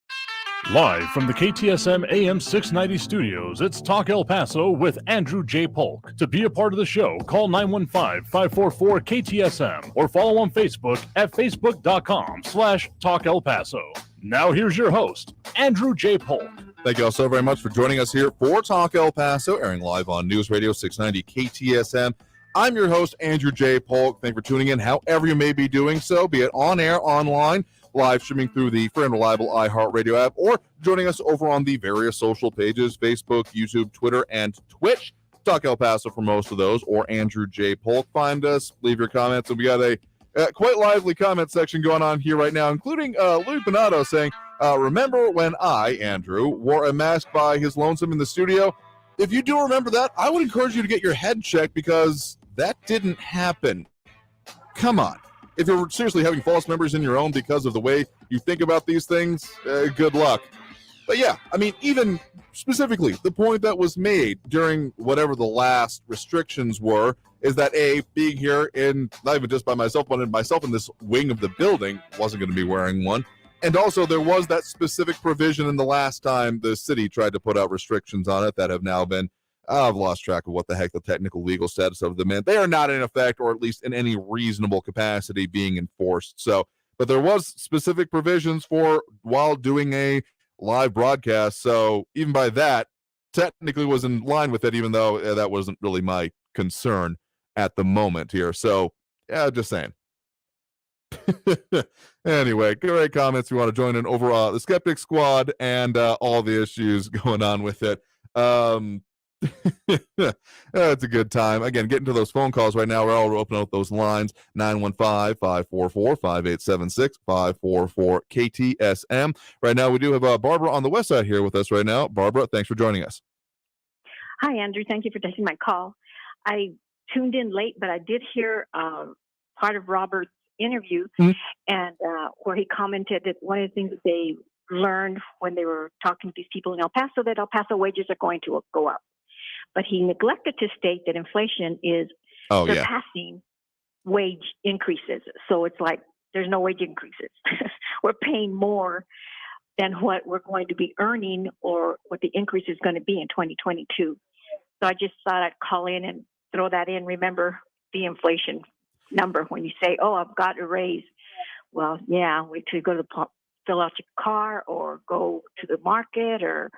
Live from the KTSM AM 690 studios, it's Talk El Paso with Andrew J. Polk. To be a part of the show, call 915-544-KTSM or follow on Facebook at facebook.com/Talk El Paso. Now here's your host, Andrew J. Polk. Thank you all so very much for joining us here for Talk El Paso, airing live on News Radio 690 KTSM. I'm your host, Andrew J. Polk. Thank you for tuning in, however you may be doing so, be it on air, online, live streaming through the free and reliable iHeartRadio app, or joining us over on the various social pages, Facebook, YouTube, Twitter, and Twitch. Talk El Paso for most of those, or Andrew J. Polk. Find us, leave your comments, and we got a quite lively comment section going on here right now, including Louis Bonato saying, remember when I, Andrew, wore a mask by his lonesome in the studio? If you do remember that, I would encourage you to get your head checked because that didn't happen. come on. If you're seriously having false memories in your own because of the way you think about these things, good luck. But yeah, I mean, even specifically, the point that was made during whatever the last restrictions were is that being here in, not even just by myself, but in myself in this wing of the building, wasn't going to be wearing one. And also there was that specific provision in the last time the city tried to put out restrictions on it that have now been, I've lost track of what the heck the technical legal status of them is. They are not in effect, or at least in any reasonable capacity, being enforced. So, but there was specific provisions for while doing a live broadcast. So even by that, technically was in line with it, even though that wasn't really my concern at the moment here. So yeah, just saying. Anyway, great comments. We want to join in over the Skeptic Squad and all the issues going on with it. It's a good time. Again, getting to those phone calls right now. We're all opening up those lines. 915-544-5876, 544-KTSM. Right now, we do have Barbara on the west side here with us right now. Barbara, thanks for joining us. Hi, Andrew. Thank you for taking my call. I tuned in late, but I did hear part of Robert's interview, and where he commented that one of the things that they learned when they were talking to these people in El Paso, that El Paso wages are going to go up. But he neglected to state that inflation is surpassing wage increases. So it's like there's no wage increases. We're paying more than what we're going to be earning or what the increase is going to be in 2022. So I just thought I'd call in and throw that in. Remember the inflation number when you say, oh, I've got a raise. Well, yeah, we could go to fill out your car or go to the market or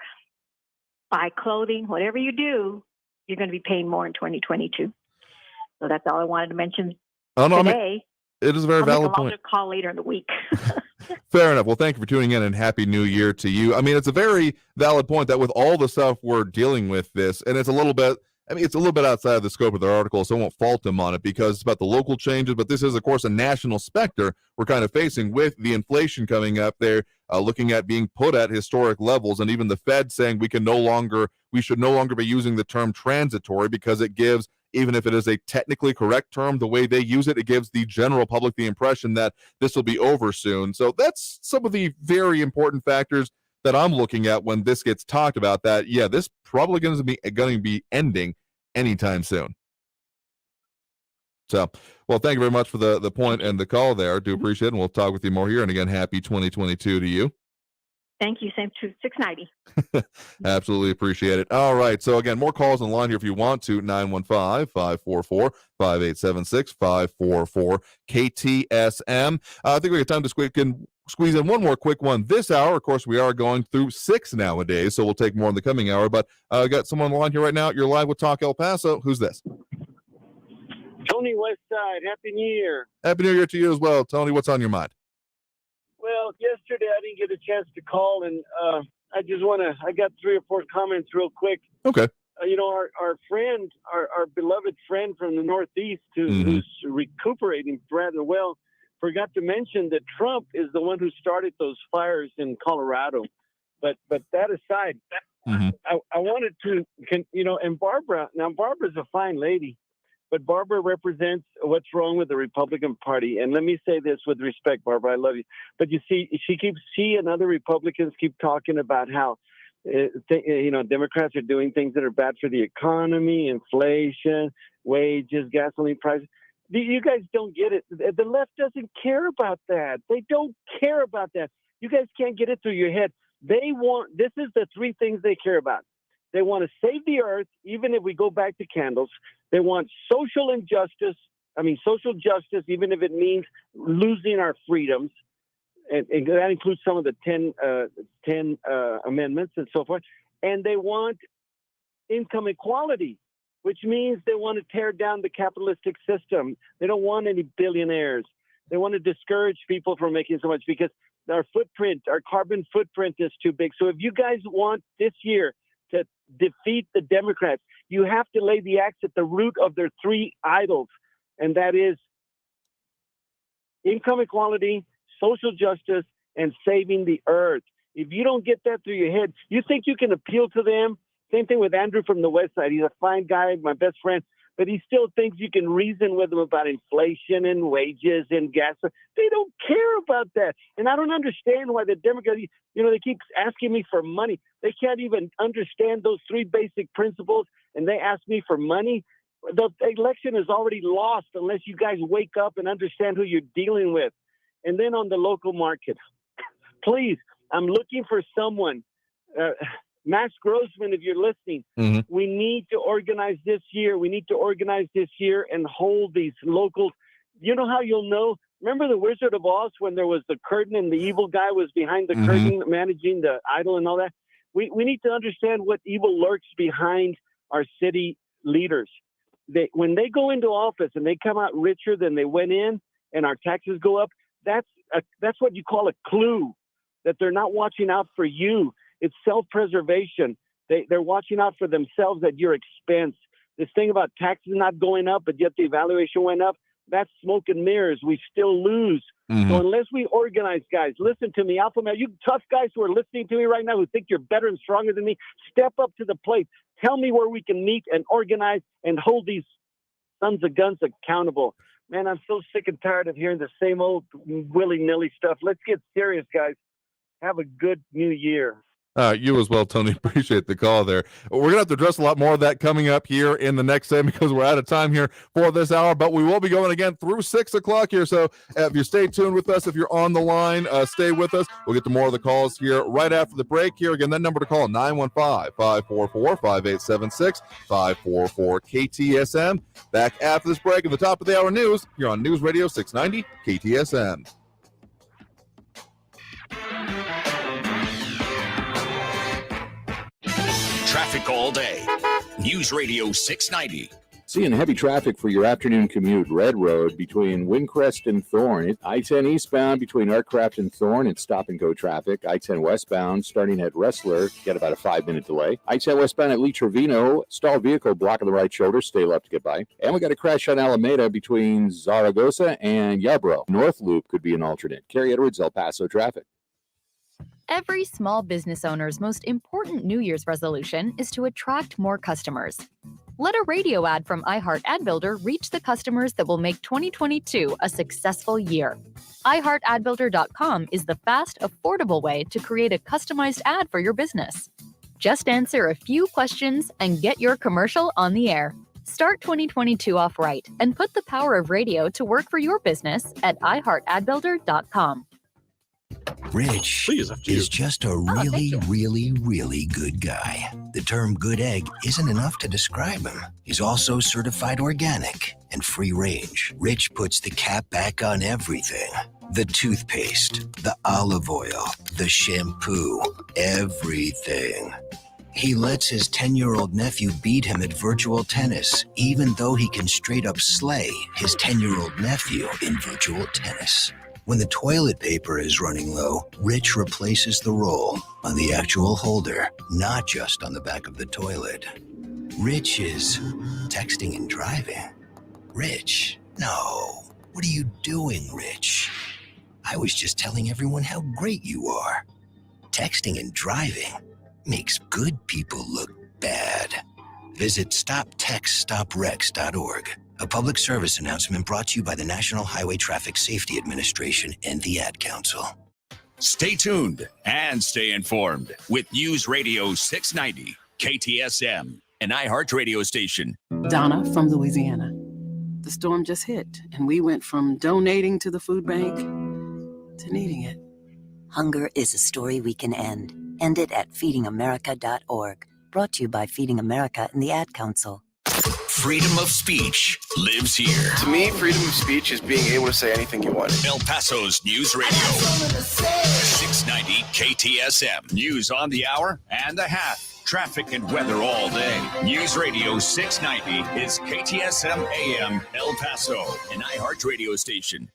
buy clothing. Whatever you do, you're going to be paying more in 2022. So that's all I wanted to mention today. I mean, it is a very valid point. I'll call later in the week. Fair enough. Well, thank you for tuning in, and Happy New Year to you. I mean, it's a very valid point that with all the stuff we're dealing with this, and it's a little bit outside of the scope of their article, so I won't fault them on it because it's about the local changes, but this is, of course, a national specter we're kind of facing with the inflation coming up there, looking at being put at historic levels, and even the Fed saying we should no longer be using the term transitory because it gives, even if it is a technically correct term, the way they use it, it gives the general public the impression that this will be over soon. So that's some of the very important factors that I'm looking at when this gets talked about, that, yeah, this probably going to be ending anytime soon. So, well, thank you very much for the point and the call there. Do appreciate it, and we'll talk with you more here. And again, happy 2022 to you. Thank you. Same to 690. Absolutely appreciate it. All right. So again, more calls on the line here if you want to. 915-544-5876, 544-KTSM. I think we got time to squeeze in one more quick one this hour. Of course, we are going through 6 nowadays, so we'll take more in the coming hour. But I got someone on the line here right now. You're live with Talk El Paso. Who's this? Tony Westside. Happy New Year. Happy New Year to you as well. Tony, what's on your mind? Well, yesterday I didn't get a chance to call, and I got 3 or 4 comments real quick. Okay. Our friend, our beloved friend from the Northeast who's recuperating rather well, forgot to mention that Trump is the one who started those fires in Colorado. But that aside, I wanted to, and Barbara's a fine lady, but Barbara represents what's wrong with the Republican Party. And let me say this with respect, Barbara, I love you. But you see, she and other Republicans keep talking about how, Democrats are doing things that are bad for the economy, inflation, wages, gasoline prices. You guys don't get it. The left doesn't care about that. They don't care about that. You guys can't get it through your head. This is the 3 things they care about. They want to save the earth, even if we go back to candles. They want social justice, even if it means losing our freedoms. And that includes some of the 10 amendments and so forth. And they want income equality, which means they want to tear down the capitalistic system. They don't want any billionaires. They want to discourage people from making so much because our carbon footprint is too big. So if you guys want this year to defeat the Democrats, you have to lay the axe at the root of their 3 idols, and that is income equality, social justice, and saving the earth. If you don't get that through your head, you think you can appeal to them? Same thing with Andrew from the West Side. He's a fine guy, my best friend. but he still thinks you can reason with them about inflation and wages and gas. They don't care about that. And I don't understand why the Democrats, they keep asking me for money. They can't even understand those three basic principles, and they ask me for money. The election is already lost unless you guys wake up and understand who you're dealing with. And then on the local market, please, I'm looking for someone. Max Grossman, if you're listening, we need to organize this year. We need to organize this year and hold these locals. You know how you'll know? Remember the Wizard of Oz when there was the curtain and the evil guy was behind the curtain managing the idol and all that? We need to understand what evil lurks behind our city leaders. When they go into office and they come out richer than they went in and our taxes go up, that's what you call a clue that they're not watching out for you. It's self-preservation. They're watching out for themselves at your expense. This thing about taxes not going up, but yet the evaluation went up, that's smoke and mirrors. We still lose. So unless we organize, guys, listen to me. Alpha male, you tough guys who are listening to me right now who think you're better and stronger than me, step up to the plate. Tell me where we can meet and organize and hold these sons of guns accountable. Man, I'm so sick and tired of hearing the same old willy-nilly stuff. Let's get serious, guys. Have a good new year. You as well, Tony. Appreciate the call there. We're going to have to address a lot more of that coming up here in the next segment because we're out of time here for this hour, but we will be going again through 6 o'clock here. So if you stay tuned with us, if you're on the line, stay with us. We'll get to more of the calls here right after the break here. Again, that number to call, 915-544-5876, 544-KTSM. Back after this break at the top of the hour news, you're on News Radio 690 KTSM. Traffic all day. News Radio 690. Seeing heavy traffic for your afternoon commute. Red Road between Windcrest and Thorne. I-10 eastbound between Artcraft and Thorne. It's stop-and-go traffic. I-10 westbound starting at Wrestler. Get about a 5-minute delay. I-10 westbound at Lee Trevino. Stalled vehicle blocking the right shoulder. Stay left to get by. And we got a crash on Alameda between Zaragoza and Yarborough. North Loop could be an alternate. Carrie Edwards, El Paso traffic. Every small business owner's most important New Year's resolution is to attract more customers. Let a radio ad from iHeart Ad Builder reach the customers that will make 2022 a successful year. iHeartAdBuilder.com is the fast, affordable way to create a customized ad for your business. Just answer a few questions and get your commercial on the air. Start 2022 off right and put the power of radio to work for your business at iHeartAdBuilder.com. Rich is just a really, really, really good guy. The term good egg isn't enough to describe him. He's also certified organic and free range. Rich puts the cap back on everything. The toothpaste, the olive oil, the shampoo, everything. He lets his 10-year-old nephew beat him at virtual tennis, even though he can straight up slay his 10-year-old nephew in virtual tennis. When the toilet paper is running low, Rich replaces the roll on the actual holder, not just on the back of the toilet. Rich is texting and driving. Rich, no. What are you doing, Rich? I was just telling everyone how great you are. Texting and driving makes good people look bad. Visit StopTextStopWrecks.org. A public service announcement brought to you by the National Highway Traffic Safety Administration and the Ad Council. Stay tuned and stay informed with News Radio 690, KTSM, an iHeart radio station. Donna from Louisiana. The storm just hit, and we went from donating to the food bank to needing it. Hunger is a story we can end. End it at feedingamerica.org. Brought to you by Feeding America and the Ad Council. Freedom of speech lives here. To me, freedom of speech is being able to say anything you want. El Paso's News Radio 690 KTSM. News on the hour and a half. Traffic and weather all day. News Radio 690 is KTSM AM El Paso, an iHeart radio station.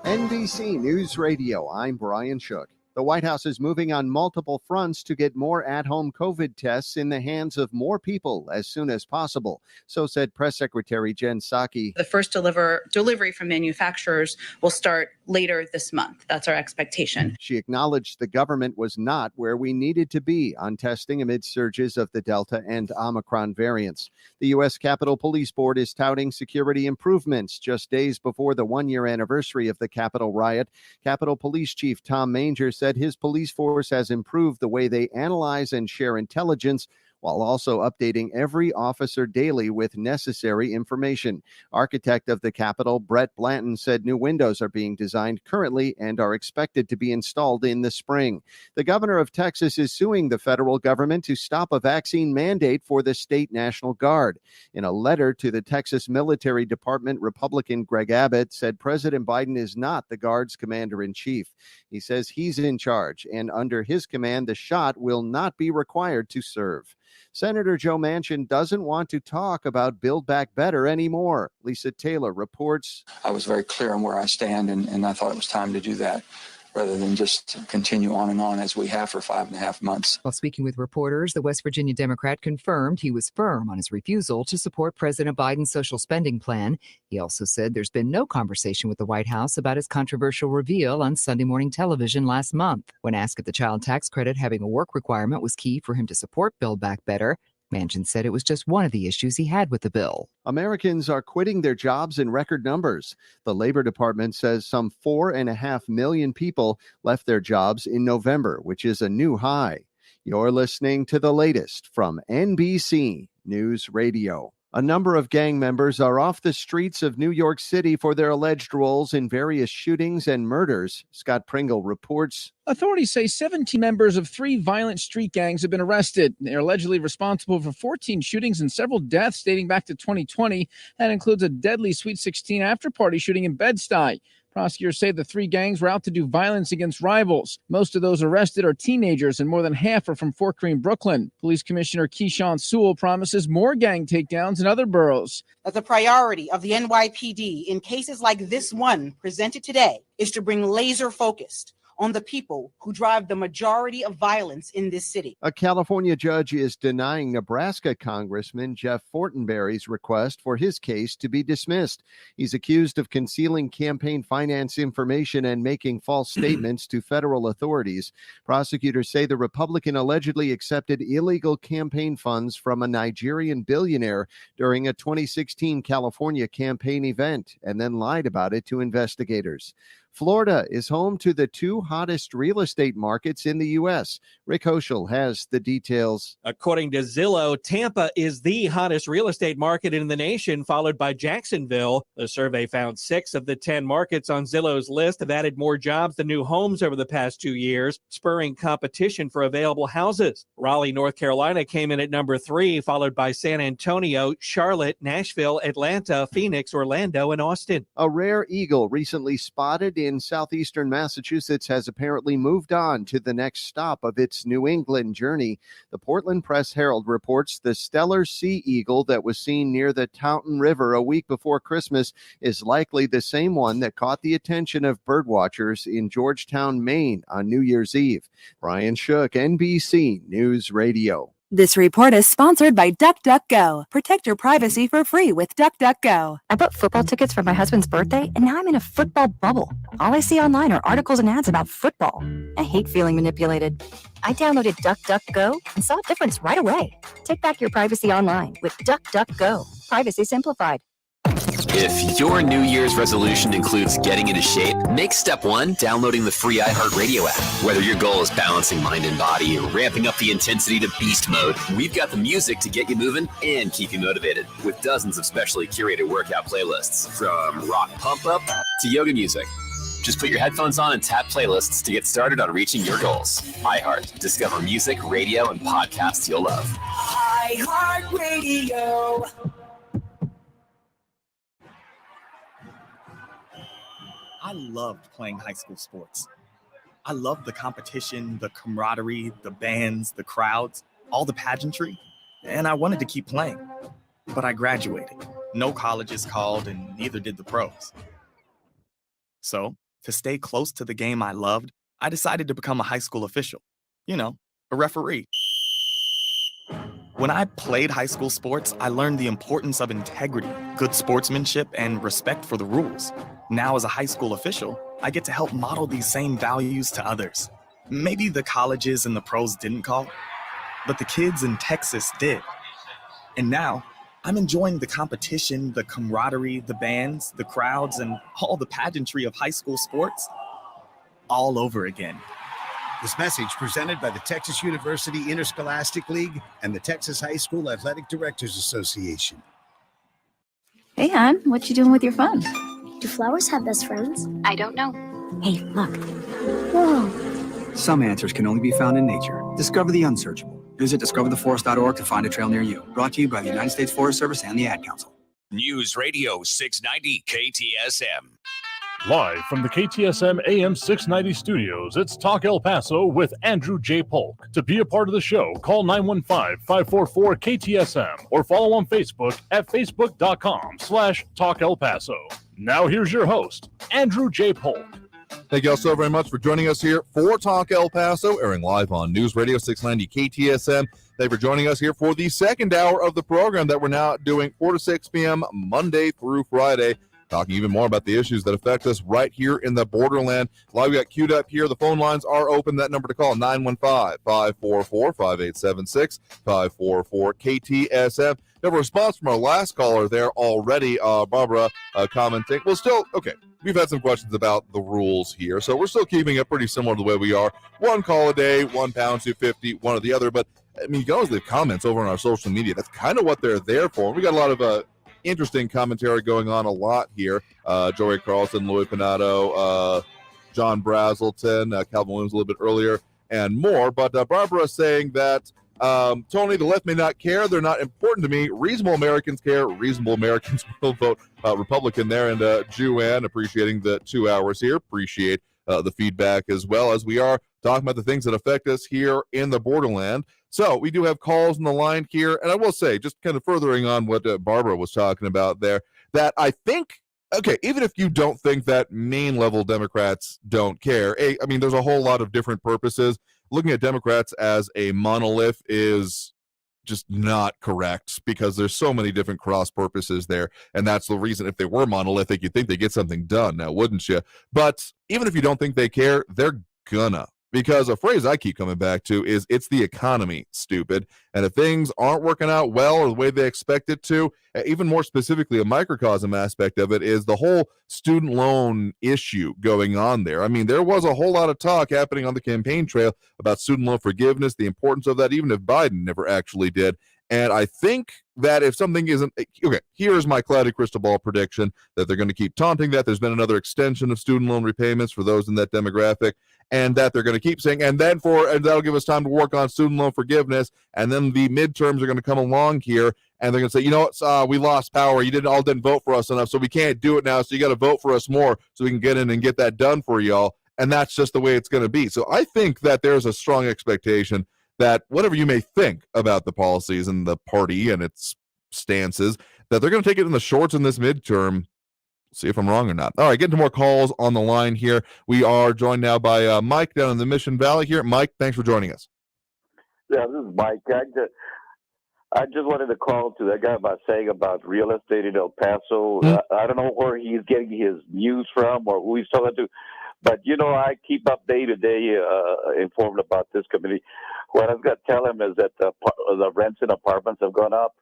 NBC News Radio, I'm Brian Shook. The White House is moving on multiple fronts to get more at-home COVID tests in the hands of more people as soon as possible. So said Press Secretary Jen Psaki. The first delivery from manufacturers will start later this month. That's our expectation. She acknowledged the government was not where we needed to be on testing amid surges of the Delta and Omicron variants. The U.S. Capitol Police Board is touting security improvements just days before the one-year anniversary of the Capitol riot. Capitol Police Chief Tom Manger said his police force has improved the way they analyze and share intelligence, while also updating every officer daily with necessary information. Architect of the Capitol, Brett Blanton, said new windows are being designed currently and are expected to be installed in the spring. The governor of Texas is suing the federal government to stop a vaccine mandate for the state National Guard. In a letter to the Texas Military Department, Republican Greg Abbott said President Biden is not the Guard's commander-in-chief. He says he's in charge, and under his command, the shot will not be required to serve. Senator Joe Manchin doesn't want to talk about Build Back Better anymore. Lisa Taylor reports. I was very clear on where I stand, and I thought it was time to do that, rather than just continue on and on as we have for 5.5 months. While speaking with reporters, the West Virginia Democrat confirmed he was firm on his refusal to support President Biden's social spending plan. He also said there's been no conversation with the White House about his controversial reveal on Sunday morning television last month. When asked if the child tax credit having a work requirement was key for him to support Build Back Better, Manchin said it was just one of the issues he had with the bill. Americans are quitting their jobs in record numbers. The Labor Department says some 4.5 million people left their jobs in November, which is a new high. You're listening to the latest from NBC News Radio. A number of gang members are off the streets of New York City for their alleged roles in various shootings and murders. Scott Pringle reports. Authorities say 17 members of 3 violent street gangs have been arrested. They're allegedly responsible for 14 shootings and several deaths dating back to 2020. That includes a deadly Sweet 16 after-party shooting in Bed-Stuy. Prosecutors say the 3 gangs were out to do violence against rivals. Most of those arrested are teenagers, and more than half are from Fort Greene, Brooklyn. Police Commissioner Keyshawn Sewell promises more gang takedowns in other boroughs. That the priority of the NYPD in cases like this one presented today is to bring laser focused on the people who drive the majority of violence in this city. A California judge is denying Nebraska Congressman Jeff Fortenberry's request for his case to be dismissed. He's accused of concealing campaign finance information and making false statements to federal authorities. Prosecutors say the Republican allegedly accepted illegal campaign funds from a Nigerian billionaire during a 2016 California campaign event and then lied about it to investigators. Florida is home to the 2 hottest real estate markets in the U.S. Rick Hoschel has the details. According to Zillow, Tampa is the hottest real estate market in the nation, followed by Jacksonville. The survey found 6 of the 10 markets on Zillow's list have added more jobs than new homes over the past 2 years, spurring competition for available houses. Raleigh, North Carolina came in at number 3, followed by San Antonio, Charlotte, Nashville, Atlanta, Phoenix, Orlando, and Austin. A rare eagle recently spotted in southeastern Massachusetts has apparently moved on to the next stop of its New England journey. The Portland Press-Herald reports the stellar sea eagle that was seen near the Taunton River a week before Christmas is likely the same one that caught the attention of birdwatchers in Georgetown, Maine on New Year's Eve. Brian Shook, NBC News Radio. This report is sponsored by DuckDuckGo. Protect your privacy for free with DuckDuckGo. I bought football tickets for my husband's birthday, and now I'm in a football bubble. All I see online are articles and ads about football. I hate feeling manipulated. I downloaded DuckDuckGo and saw a difference right away. Take back your privacy online with DuckDuckGo. Privacy simplified. If your New Year's resolution includes getting into shape, make step 1 downloading the free iHeartRadio app. Whether your goal is balancing mind and body or ramping up the intensity to beast mode, we've got the music to get you moving and keep you motivated with dozens of specially curated workout playlists, from rock pump up to yoga music. Just put your headphones on and tap playlists to get started on reaching your goals. iHeart. Discover music, radio, and podcasts you'll love. iHeartRadio. I loved playing high school sports. I loved the competition, the camaraderie, the bands, the crowds, all the pageantry, and I wanted to keep playing. But I graduated. No colleges called, and neither did the pros. So, to stay close to the game I loved, I decided to become a high school official. You know, a referee. When I played high school sports, I learned the importance of integrity, good sportsmanship, and respect for the rules. Now, as a high school official, I get to help model these same values to others. Maybe the colleges and the pros didn't call, but the kids in Texas did. And now, I'm enjoying the competition, the camaraderie, the bands, the crowds, and all the pageantry of high school sports all over again. This message presented by the Texas University Interscholastic League and the Texas High School Athletic Directors Association. Hey, hon, what you doing with your phone? Do flowers have best friends? I don't know. Hey, look. Whoa. Some answers can only be found in nature. Discover the unsearchable. Visit discovertheforest.org to find a trail near you. Brought to you by the United States Forest Service and the Ad Council. News Radio 690 KTSM. Live from the KTSM AM 690 studios, it's Talk El Paso with Andrew J. Polk. To be a part of the show, call 915-544-KTSM or follow on Facebook at facebook.com/Talk El Paso. Now here's your host, Andrew J. Polk. Thank you all so very much for joining us here for Talk El Paso, airing live on News Radio 690 KTSM. Thank you for joining us here for the second hour of the program that we're now doing 4 to 6 p.m. Monday through Friday. Talking even more about the issues that affect us right here in the borderland. Live, we got queued up here. The phone lines are open. That number to call, 915-544-5876, 544-KTSM. We have a response from our last caller there already, Barbara, commenting. Well, still, okay, we've had some questions about the rules here, so we're still keeping it pretty similar to the way we are. One call a day, £1, $2.50, one or the other. But, I mean, you can always leave comments over on our social media. That's kind of what they're there for. We got a lot of interesting commentary going on a lot here. Joey Carlson, Louis Pinato, John Brazelton, Calvin Williams a little bit earlier, and more. But Barbara saying that, Tony, the left may not care. They're not important to me. Reasonable Americans care. Reasonable Americans will vote Republican there. And Juan, appreciating the 2 hours here. Appreciate the feedback as well, as we are talking about the things that affect us here in the borderland. So we do have calls on the line here. And I will say, just kind of furthering on what Barbara was talking about there, that I think, okay, even if you don't think that main level Democrats don't care, I mean, there's a whole lot of different purposes. Looking at Democrats as a monolith is just not correct, because there's so many different cross purposes there. And that's the reason, if they were monolithic, you'd think they get something done now, wouldn't you? But even if you don't think they care, they're gonna. Because a phrase I keep coming back to is, it's the economy, stupid. And if things aren't working out well or the way they expect it to, even more specifically, a microcosm aspect of it is the whole student loan issue going on there. I mean, there was a whole lot of talk happening on the campaign trail about student loan forgiveness, the importance of that, even if Biden never actually did. And I think that if something isn't, okay, here's my cloudy crystal ball prediction, that they're going to keep taunting that. There's been another extension of student loan repayments for those in that demographic, and that they're going to keep saying, and that'll give us time to work on student loan forgiveness. And then the midterms are going to come along here, and they're going to say, you know what, we lost power. You didn't vote for us enough, so we can't do it now. So you got to vote for us more so we can get in and get that done for y'all. And that's just the way it's going to be. So I think that there's a strong expectation that whatever you may think about the policies and the party and its stances, that they're going to take it in the shorts in this midterm. See if I'm wrong or not. All right, getting to more calls on the line here. We are joined now by Mike down in the Mission Valley here. Mike, thanks for joining us. Yeah, this is Mike. I just wanted to call to that guy about saying about real estate in El Paso. I don't know where he's getting his news from or who he's talking to, but, you know, I keep up day to day informed about this committee. What I've got to tell him is that the rents in apartments have gone up.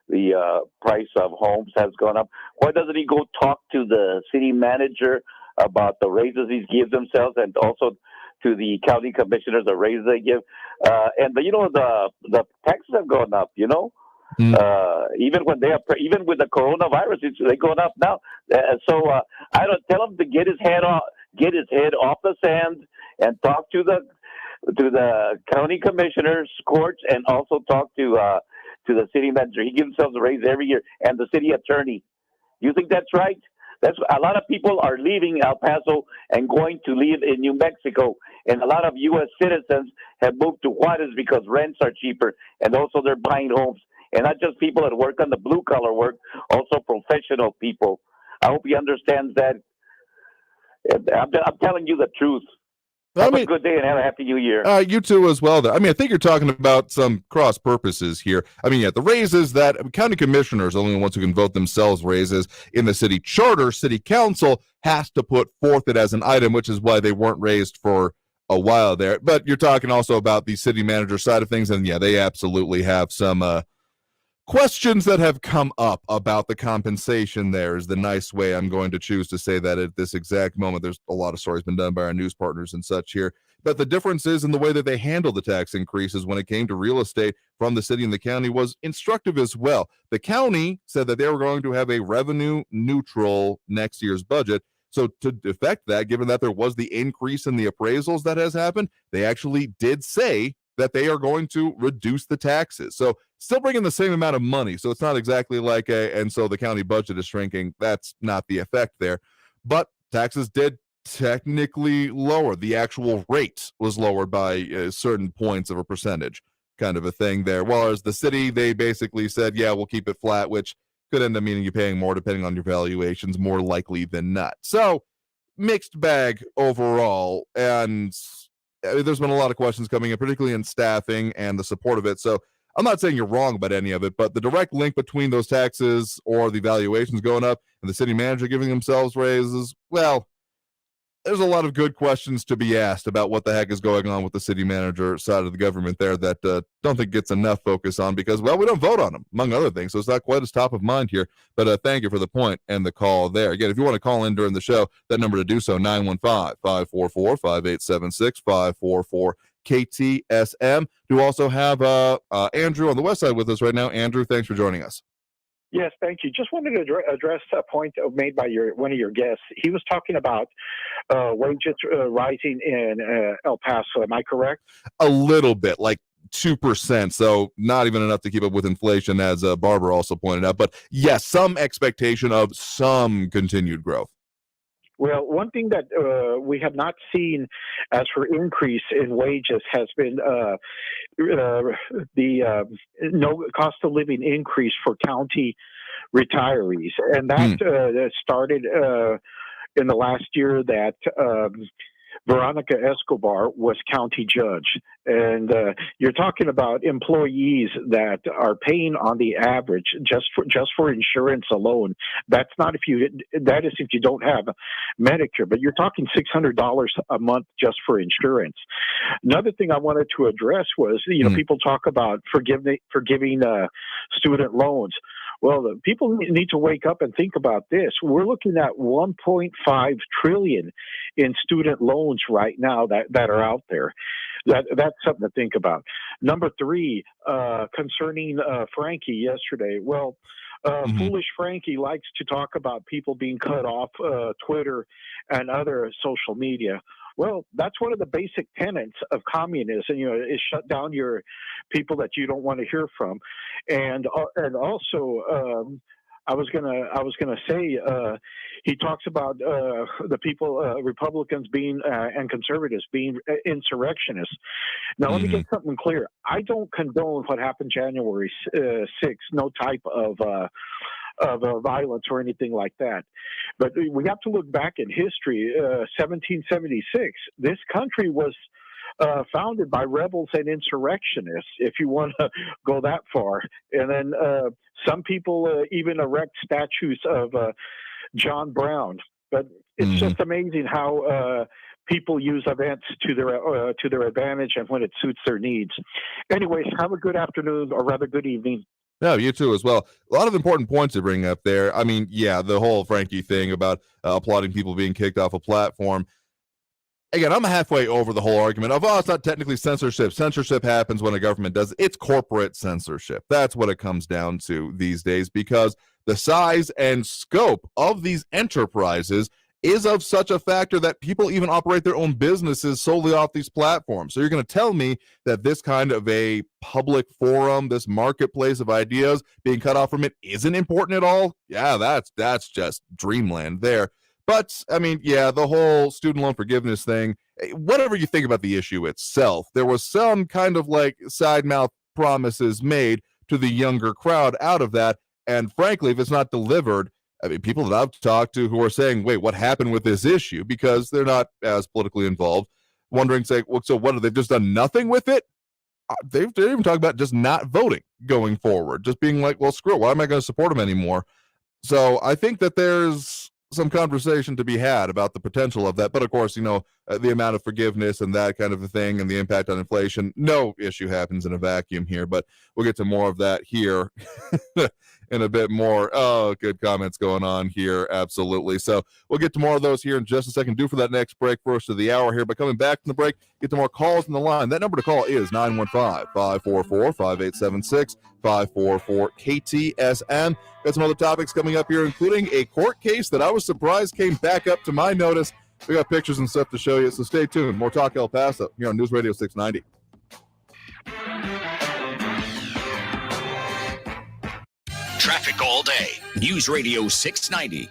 The price of homes has gone up. Why doesn't he go talk to the city manager about the raises he gives themselves, and also to the county commissioners the raises they give? And the taxes have gone up. You know, even with the coronavirus, they're going up now. So I don't tell him to get his head off the sand and talk to the county commissioners, courts, and also talk to the city manager. He gives himself a raise every year, and the city attorney. You think that's right? That's a lot of people are leaving El Paso and going to live in New Mexico, and a lot of U.S. citizens have moved to Juarez because rents are cheaper, and also they're buying homes. And not just people that work on the blue collar work, also professional people. I hope he understands that. I'm telling you the truth. Have a good day and have a happy new year. You too as well. I mean, I think you're talking about some cross purposes here. I mean, yeah, the raises that county commissioners are only the ones who can vote themselves raises in the city charter. City council has to put forth it as an item, which is why they weren't raised for a while there. But you're talking also about the city manager side of things, and yeah, they absolutely have some questions that have come up about the compensation. There is the nice way I'm going to choose to say that at this exact moment. There's a lot of stories been done by our news partners and such here, but the difference is in the way that they handle the tax increases when it came to real estate from the city and the county was instructive as well. The county said that they were going to have a revenue neutral next year's budget. So to effect that, given that there was the increase in the appraisals that has happened, they actually did say that they are going to reduce the taxes. So still bringing the same amount of money. So it's not exactly like and so the county budget is shrinking. That's not the effect there. But taxes did technically lower. The actual rate was lowered by certain points of a percentage kind of a thing there. Whereas the city, they basically said, yeah, we'll keep it flat, which could end up meaning you're paying more depending on your valuations, more likely than not. So mixed bag overall. And there's been a lot of questions coming in, particularly in staffing and the support of it. So I'm not saying you're wrong about any of it, but the direct link between those taxes or the valuations going up and the city manager giving themselves raises, well, there's a lot of good questions to be asked about what the heck is going on with the city manager side of the government there that don't think gets enough focus on because, well, we don't vote on them, among other things. So it's not quite as top of mind here. But thank you for the point and the call there. Again, if you want to call in during the show, that number to do so, 915-544-5876, 544-KTSM. Do also have Andrew on the west side with us right now. Andrew, thanks for joining us. Yes, thank you. Just wanted to address a point made by one of your guests. He was talking about wages rising in El Paso. Am I correct? A little bit, like 2%. So not even enough to keep up with inflation, as Barbara also pointed out. But yes, some expectation of some continued growth. Well, one thing that we have not seen as for increase in wages has been the no cost of living increase for county retirees. And that started in the last year that Veronica Escobar was county judge. And you're talking about employees that are paying on the average just for insurance alone. That is if you don't have Medicare, but you're talking $600 a month just for insurance. Another thing I wanted to address was, people talk about forgiving student loans. Well, the people need to wake up and think about this. We're looking at $1.5 trillion in student loans right now that are out there. That's something to think about. Number three, concerning Frankie yesterday. Well, Foolish Frankie likes to talk about people being cut off Twitter and other social media. Well, that's one of the basic tenets of communism, is shut down your people that you don't want to hear from. And also, I was gonna say, he talks about the people, Republicans being and conservatives being insurrectionists. Now, let me get something clear. I don't condone what happened January 6th. No type of violence or anything like that. But we have to look back in history. 1776, this country was founded by rebels and insurrectionists, if you want to go that far. And then some people even erect statues of John Brown. But it's just amazing how people use events to their advantage and when it suits their needs. Anyways, have a good afternoon, or rather good evening. No, you too as well. A lot of important points to bring up there. I mean, yeah, the whole Frankie thing about applauding people being kicked off a platform. Again, I'm halfway over the whole argument of, it's not technically censorship. Censorship happens when a government does it. It's corporate censorship. That's what it comes down to these days, because the size and scope of these enterprises is of such a factor that people even operate their own businesses solely off these platforms. So you're going to tell me that this kind of a public forum, this marketplace of ideas being cut off from it isn't important at all? Yeah, that's just dreamland there. But, I mean, yeah, the whole student loan forgiveness thing, whatever you think about the issue itself, there was some kind of like side mouth promises made to the younger crowd out of that. And frankly, if it's not delivered, I mean, people that I've talked to who are saying, wait, what happened with this issue? Because they're not as politically involved. wondering, say, well, so what, have they just done nothing with it? They've even talked about just not voting going forward, just being like, well, screw it, why am I going to support them anymore? So I think that there's some conversation to be had about the potential of that. But of course, the amount of forgiveness and that kind of a thing and the impact on inflation, no issue happens in a vacuum here, but we'll get to more of that here in a bit more. Oh, good comments going on here. Absolutely. So we'll get to more of those here in just a second. Do for that next break, first of the hour here. But coming back from the break, get to more calls in the line. That number to call is 915-544-5876, 544-KTSM. Got some other topics coming up here, including a court case that I was surprised came back up to my notice. We got pictures and stuff to show you, so stay tuned. More Talk El Paso here on News Radio 690. Traffic all day. News Radio 690.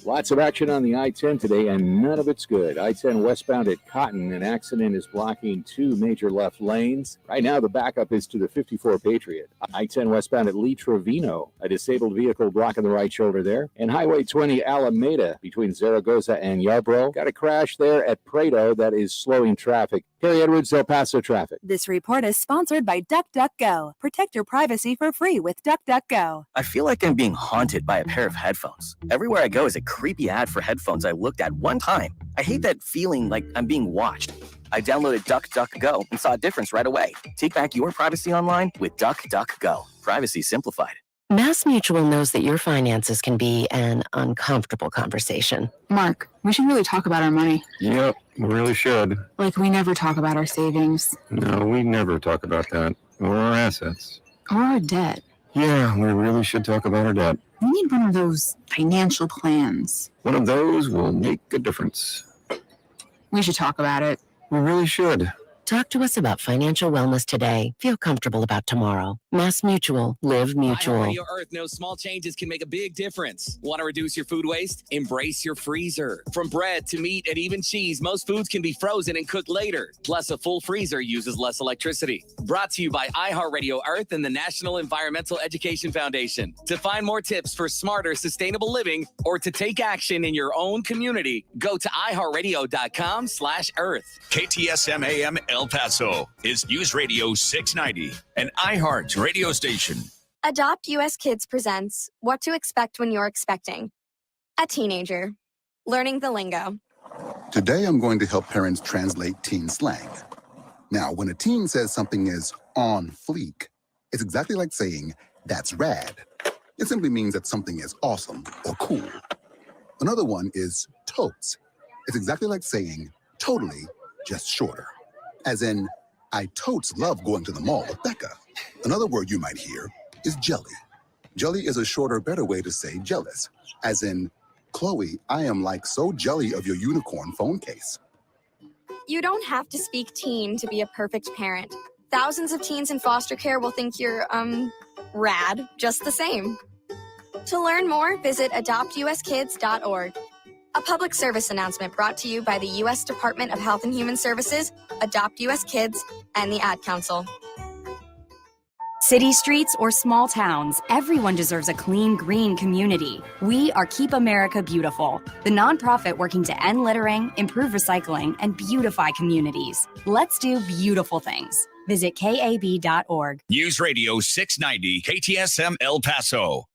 Lots of action on the I-10 today, and none of it's good. I-10 westbound at Cotton, an accident is blocking 2 major left lanes. Right now, the backup is to the 54 Patriot. I-10 westbound at Lee Trevino, a disabled vehicle blocking the right shoulder there. And Highway 20 Alameda between Zaragoza and Yarborough. Got a crash there at Prado that is slowing traffic. Carrie Edwards, El Paso traffic. This report is sponsored by DuckDuckGo. Protect your privacy for free with DuckDuckGo. I feel like I'm being haunted by a pair of headphones. Everywhere I go is a creepy ad for headphones I looked at one time. I hate that feeling like I'm being watched. I downloaded DuckDuckGo and saw a difference right away. Take back your privacy online with DuckDuckGo. Privacy simplified. MassMutual knows that your finances can be an uncomfortable conversation. Mark, we should really talk about our money. Yep, we really should. Like we never talk about our savings. No, we never talk about that. Or our assets. Or our debt. Yeah, we really should talk about our debt. We need one of those financial plans. One of those will make a difference. We should talk about it. We really should. Talk to us about financial wellness today. Feel comfortable about tomorrow. MassMutual. Live Mutual. Radio Earth knows small changes can make a big difference. Want to reduce your food waste? Embrace your freezer. From bread to meat and even cheese, most foods can be frozen and cooked later. Plus, a full freezer uses less electricity. Brought to you by iHeartRadio Earth and the National Environmental Education Foundation. To find more tips for smarter, sustainable living or to take action in your own community, go to iHeartRadio.com/Earth. KTSM AM El Paso is News Radio 690, an iHeart radio station. Adopt US Kids presents What to Expect When You're Expecting. A teenager. Learning the lingo. Today I'm going to help parents translate teen slang. Now, when a teen says something is on fleek, it's exactly like saying, that's rad. It simply means that something is awesome or cool. Another one is totes. It's exactly like saying, totally, just shorter. As in, I totes love going to the mall with Becca. Another word you might hear is jelly. Jelly is a shorter, better way to say jealous. As in, Chloe, I am like so jelly of your unicorn phone case. You don't have to speak teen to be a perfect parent. Thousands of teens in foster care will think you're, rad, just the same. To learn more, visit adoptuskids.org. A public service announcement brought to you by the U.S. Department of Health and Human Services, Adopt U.S. Kids, and the Ad Council. City streets or small towns, everyone deserves a clean, green community. We are Keep America Beautiful, the nonprofit working to end littering, improve recycling, and beautify communities. Let's do beautiful things. Visit KAB.org. News Radio 690, KTSM El Paso.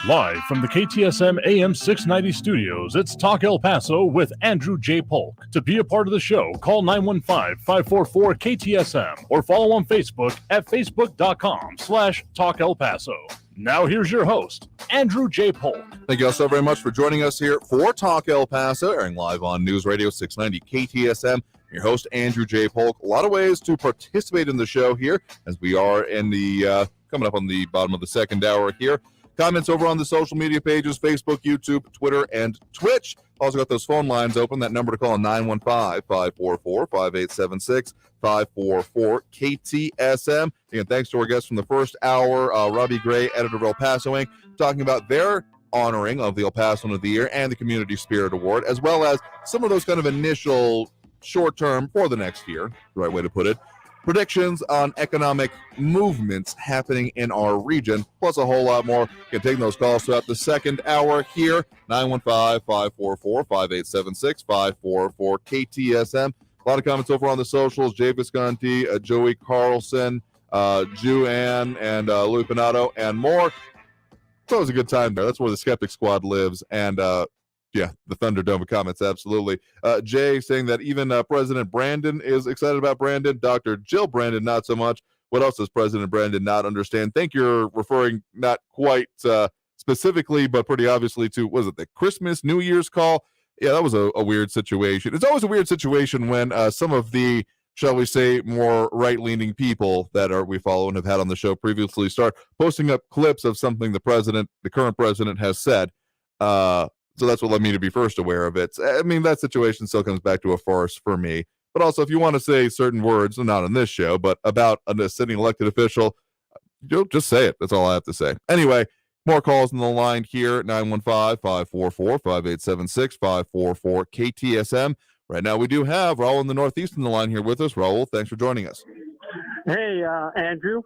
Live from the KTSM AM 690 studios, it's Talk El Paso with Andrew J. Polk. To be a part of the show, call 915-544-KTSM or follow on Facebook at facebook.com/Talk El Paso. Now here's your host, Andrew J. Polk. Thank you all so very much for joining us here for Talk El Paso, airing live on News Radio 690 KTSM. Your host, Andrew J. Polk. A lot of ways to participate in the show here, as we are in the coming up on the bottom of the second hour here. Comments over on the social media pages, Facebook, YouTube, Twitter, and Twitch. Also got those phone lines open. That number to call, 915-544-5876, 544-KTSM. Again, thanks to our guests from the first hour, Robby Gray, editor of El Paso Inc., talking about their honoring of the El Pasoan of the Year and the Community Spirit Award, as well as some of those kind of initial short-term for the next year, the right way to put it, predictions on economic movements happening in our region, plus a whole lot more. You can take those calls throughout the second hour here, 915-544-5876, 544-KTSM. A lot of comments over on the socials. Jay Visconti, Joey Carlson, Ju-Ann, and Louis Pinato, and more. It's always a good time there. That's where the Skeptic Squad lives. And yeah, the Thunderdome comments, absolutely. Jay saying that even President Brandon is excited about Brandon. Dr. Jill Brandon, not so much. What else does President Brandon not understand? Think you're referring not quite specifically, but pretty obviously to, was it the Christmas, New Year's call? Yeah, that was a weird situation. It's always a weird situation when some of the, shall we say, more right-leaning people that we follow and have had on the show previously start posting up clips of something the current president has said. So that's what led me to be first aware of it. I mean, that situation still comes back to a farce for me. But also, if you want to say certain words, not on this show, but about a sitting elected official, you'll just say it. That's all I have to say. Anyway, more calls on the line here, 915-544-5876, 544-KTSM. Right now, we do have Raul in the Northeast on the line here with us. Raul, thanks for joining us. Hey, Andrew.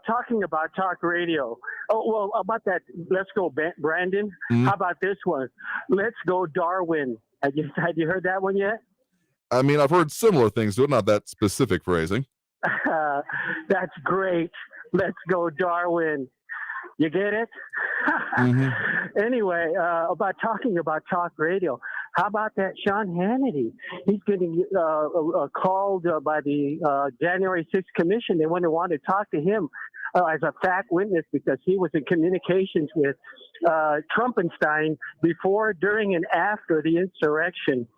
Talking about talk radio. Oh, well, about that, let's go, Brandon. Mm-hmm. How about this one? Let's go, Darwin. Had you heard that one yet? I mean, I've heard similar things to it, not that specific phrasing. That's great. Let's go, Darwin. You get it? Mm-hmm. Anyway, about talking about talk radio. How about that Sean Hannity? He's getting called by the January 6th Commission. They want to talk to him as a fact witness because he was in communications with Trumpenstein before, during, and after the insurrection.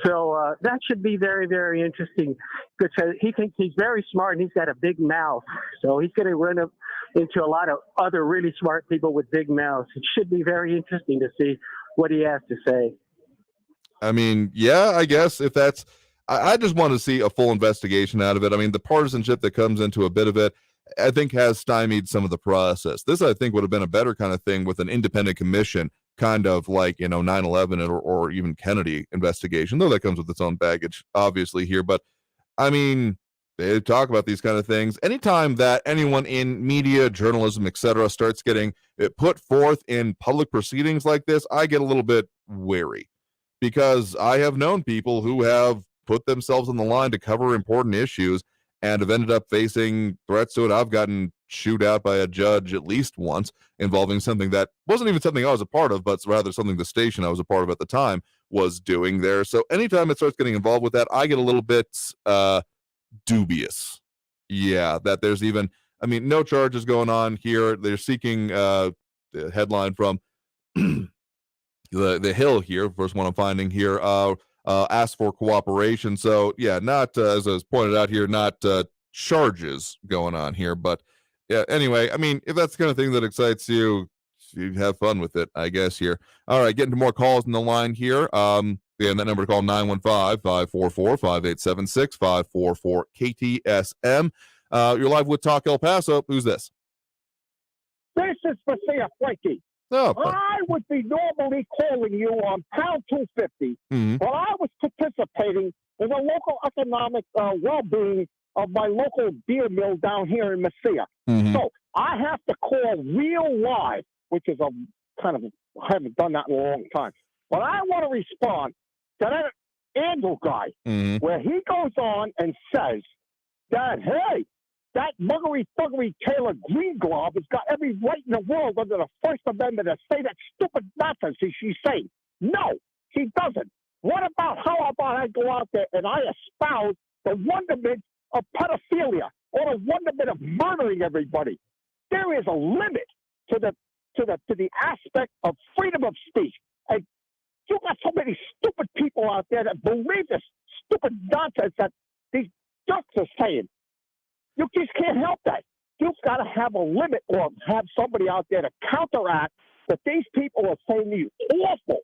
So that should be very, very interesting because he thinks he's very smart and he's got a big mouth. So he's going to run up into a lot of other really smart people with big mouths. It should be very interesting to see what he has to say. I mean, yeah, I guess if that's, I just want to see a full investigation out of it. I mean, the partisanship that comes into a bit of it, I think has stymied some of the process. This, I think, would have been a better kind of thing with an independent commission, kind of like, 9/11 or even Kennedy investigation, though that comes with its own baggage, obviously, here. But, I mean, they talk about these kind of things. Anytime that anyone in media, journalism, etc., starts getting it put forth in public proceedings like this, I get a little bit wary. Because I have known people who have put themselves on the line to cover important issues and have ended up facing threats to it. I've gotten chewed out by a judge at least once involving something that wasn't even something I was a part of, but rather something the station I was a part of at the time was doing there. So anytime it starts getting involved with that, I get a little bit dubious. Yeah, that there's even, I mean, no charges going on here. They're seeking the headline from the Hill here, first one I'm finding here, asked for cooperation. So yeah, not as I was pointed out here, not charges going on here, but yeah. Anyway, I mean, if that's the kind of thing that excites you, you have fun with it, I guess. Here, all right, getting to more calls in the line here. And that number to call 915-544-5876, 544-KTSM. You're live with Talk El Paso. Who's this? This is Marcia Frankie. Oh, I would be normally calling you on pound 250, but I was participating in the local economic well-being of my local beer mill down here in Mesilla. So I have to call real live, which is a kind of, I haven't done that in a long time. But I want to respond to that Andrew guy, where he goes on and says that, hey, that muggery-thuggery Taylor Greenglove has got every right in the world under the First Amendment to say that stupid nonsense she's saying. No, she doesn't. What about, how about I go out there and I espouse the wonderment of pedophilia or the wonderment of murdering everybody? There is a limit to the aspect of freedom of speech. And you got so many stupid people out there that believe this stupid nonsense that these ducks are saying. You just can't help that. You've got to have a limit or have somebody out there to counteract that these people are saying to you awful,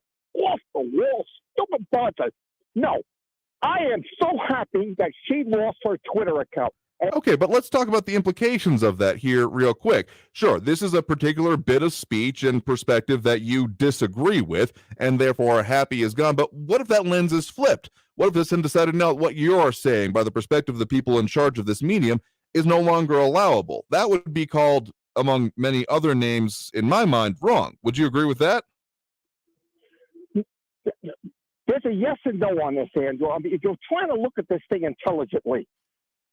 stupid nonsense. No, I am so happy that she lost her Twitter account. Okay, but let's talk about the implications of that here real quick. Sure, this is a particular bit of speech and perspective that you disagree with and therefore are happy is gone. But what if that lens is flipped? What if this and decided, no, what you're saying by the perspective of the people in charge of this medium is no longer allowable? That would be called, among many other names in my mind, wrong. Would you agree with that? there's a yes and no on this, Andrew. I mean, if you're trying to look at this thing intelligently,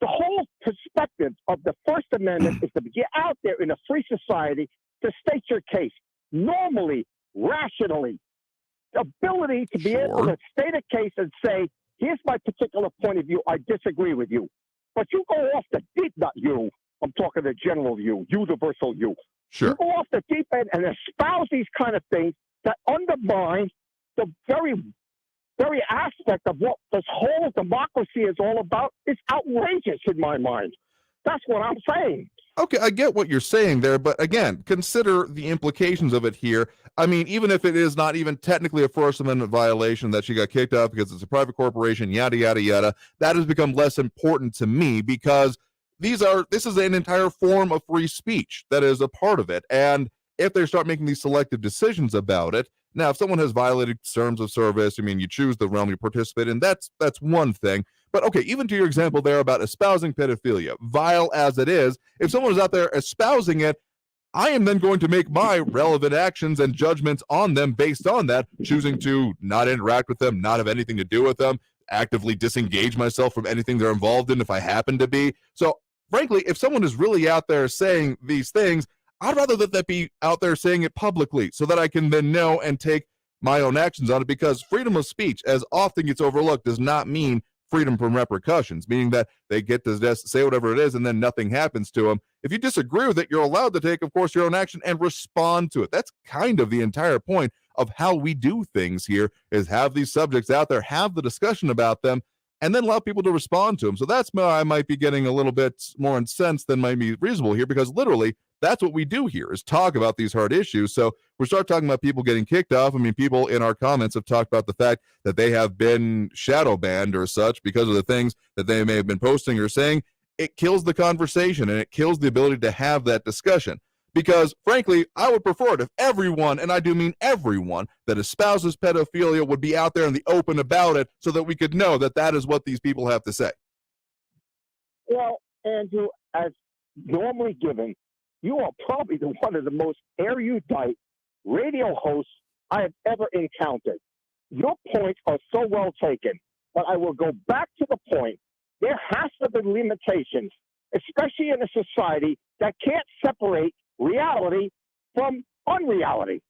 the whole perspective of the First Amendment is to get out there in a free society to state your case normally, rationally. The ability to be able to state a case and say, here's my particular point of view, I disagree with you. But you go off the deep, not you, I'm talking the general you, universal you. Sure. You go off the deep end and espouse these kind of things that undermine the very aspect of what this whole democracy is all about. Is outrageous in my mind. That's what I'm saying. Okay, I get what you're saying there, but again, consider the implications of it here. I mean, even if it is not even technically a First Amendment violation that she got kicked out because it's a private corporation, yada, yada, yada, that has become less important to me because this is an entire form of free speech that is a part of it. And if they start making these selective decisions about it, now, if someone has violated terms of service, I mean, you choose the realm you participate in, that's one thing. But okay, even to your example there about espousing pedophilia, vile as it is, if someone is out there espousing it, I am then going to make my relevant actions and judgments on them based on that, choosing to not interact with them, not have anything to do with them, actively disengage myself from anything they're involved in if I happen to be. So, frankly, if someone is really out there saying these things, I'd rather that they be out there saying it publicly so that I can then know and take my own actions on it, because freedom of speech, as often gets overlooked, does not mean freedom from repercussions, meaning that they get to just say whatever it is and then nothing happens to them. If you disagree with it, you're allowed to take, of course, your own action and respond to it. That's kind of the entire point of how we do things here, is have these subjects out there, have the discussion about them, and then allow people to respond to them. So that's why I might be getting a little bit more incensed than might be reasonable here, because literally that's what we do here, is talk about these hard issues. So we start talking about people getting kicked off. I mean, people in our comments have talked about the fact that they have been shadow banned or such because of the things that they may have been posting or saying. It kills the conversation and it kills the ability to have that discussion. Because, frankly, I would prefer it if everyone, and I do mean everyone, that espouses pedophilia would be out there in the open about it so that we could know that that is what these people have to say. Well, Andrew, as normally given, you are probably one of the most erudite radio hosts I have ever encountered. Your points are so well taken, but I will go back to the point. There has to be limitations, especially in a society that can't separate reality from unreality.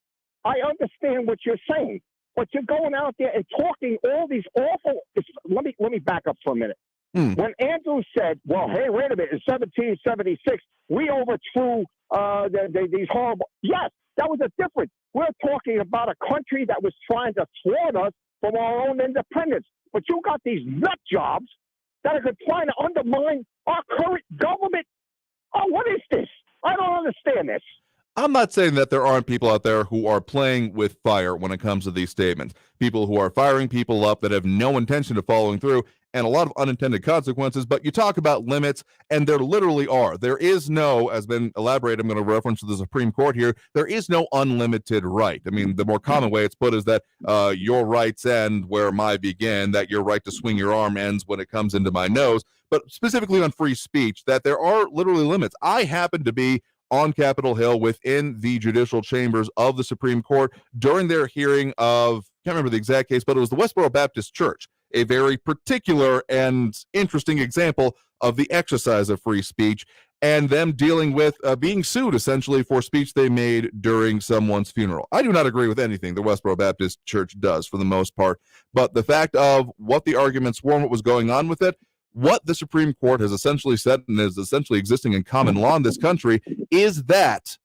I understand what you're saying, but you're going out there and talking all these awful. Let me back up for a minute. When Andrew said, "Well, hey, wait a minute, in 1776 we overthrew these horrible," yes, that was a difference. We're talking about a country that was trying to thwart us from our own independence. But you got these nut jobs that are trying to undermine our current government. Oh, what is this? I don't understand this. I'm not saying that there aren't people out there who are playing with fire when it comes to these statements. People who are firing people up that have no intention of following through, and a lot of unintended consequences. But you talk about limits, and there literally are. There is no, as been elaborated, I'm going to reference to the Supreme Court here, there is no unlimited right. I mean, the more common way it's put is that your rights end where my begin, that your right to swing your arm ends when it comes into my nose. But specifically on free speech, that there are literally limits. I happen to be on Capitol Hill within the judicial chambers of the Supreme Court during their hearing of, can't remember the exact case, but it was the Westboro Baptist Church, a very particular and interesting example of the exercise of free speech and them dealing with being sued essentially for speech they made during someone's funeral. I do not agree with anything the Westboro Baptist Church does for the most part, but the fact of what the arguments were and what was going on with it, what the Supreme Court has essentially said and is essentially existing in common law in this country is that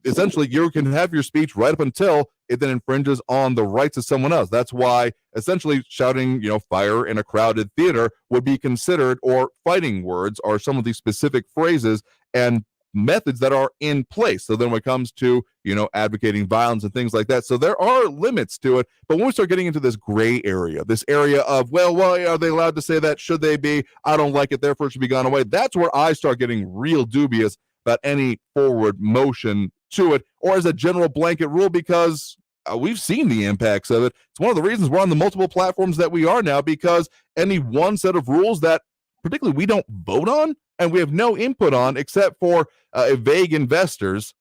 essentially you can have your speech right up until it then infringes on the rights of someone else. That's why essentially shouting, fire in a crowded theater would be considered, or fighting words are some of these specific phrases and methods that are in place. So then when it comes to, advocating violence and things like that, so there are limits to it. But when we start getting into this gray area, this area of, well, are they allowed to say that? Should they be? I don't like it, therefore it should be gone away. That's where I start getting real dubious about any forward motion to it, or as a general blanket rule, because we've seen the impacts of it. It's one of the reasons we're on the multiple platforms that we are now, because any one set of rules that particularly we don't vote on and we have no input on except for vague investors,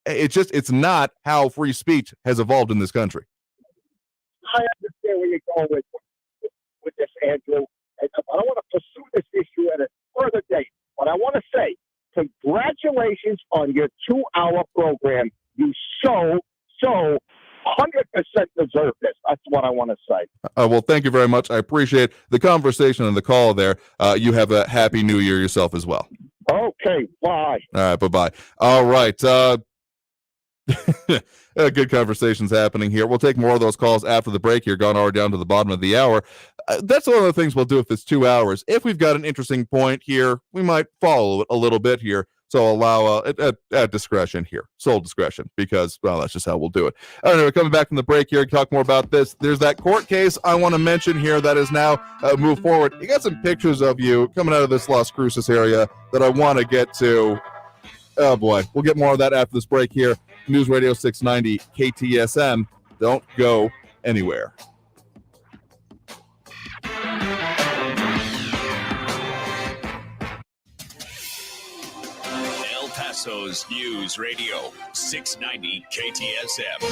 it's not how free speech has evolved in this country. understand where you're going with this, Andrew. And I don't want to pursue this issue at a further date. But I want to say, congratulations on your 2-hour program. You so 100% deserve this. That's what I want to say. Well, thank you very much. I appreciate the conversation and the call there. You have a happy new year yourself as well. Okay, bye. All right, bye-bye. All right. Good conversations happening here. We'll take more of those calls after the break here, gone already down to the bottom of the hour. That's one of the things we'll do if it's 2 hours. If we've got an interesting point here, we might follow it a little bit here. So allow at discretion here, sole discretion, because, well, that's just how we'll do it. Anyway, coming back from the break here, talk more about this. There's that court case I want to mention here that is now moved forward. You got some pictures of you coming out of this Las Cruces area that I want to get to. Oh, boy. We'll get more of that after this break here. News Radio 690 KTSM. Don't go anywhere. El Paso's News Radio 690 KTSM.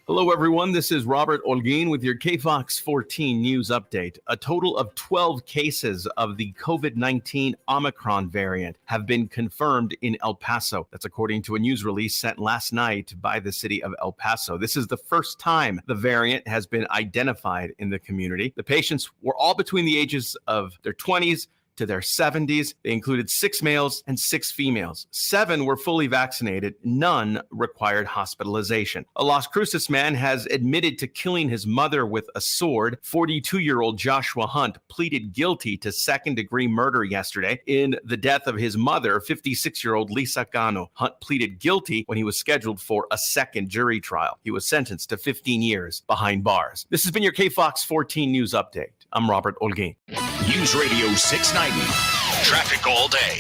Hello, everyone. This is Robert Olguin with your KFOX 14 news update. A total of 12 cases of the COVID-19 Omicron variant have been confirmed in El Paso. That's according to a news release sent last night by the city of El Paso. This is the first time the variant has been identified in the community. The patients were all between the ages of their 20s to their 70s. They included 6 males and 6 females. 7 were fully vaccinated. None required hospitalization. A Las Cruces man has admitted to killing his mother with a sword. 42-year-old Joshua Hunt pleaded guilty to second-degree murder yesterday in the death of his mother, 56-year-old Lisa Cano. Hunt pleaded guilty when he was scheduled for a second jury trial. He was sentenced to 15 years behind bars. This has been your KFOX 14 News Update. I'm Robert Olguin. News Radio 690. Traffic all day.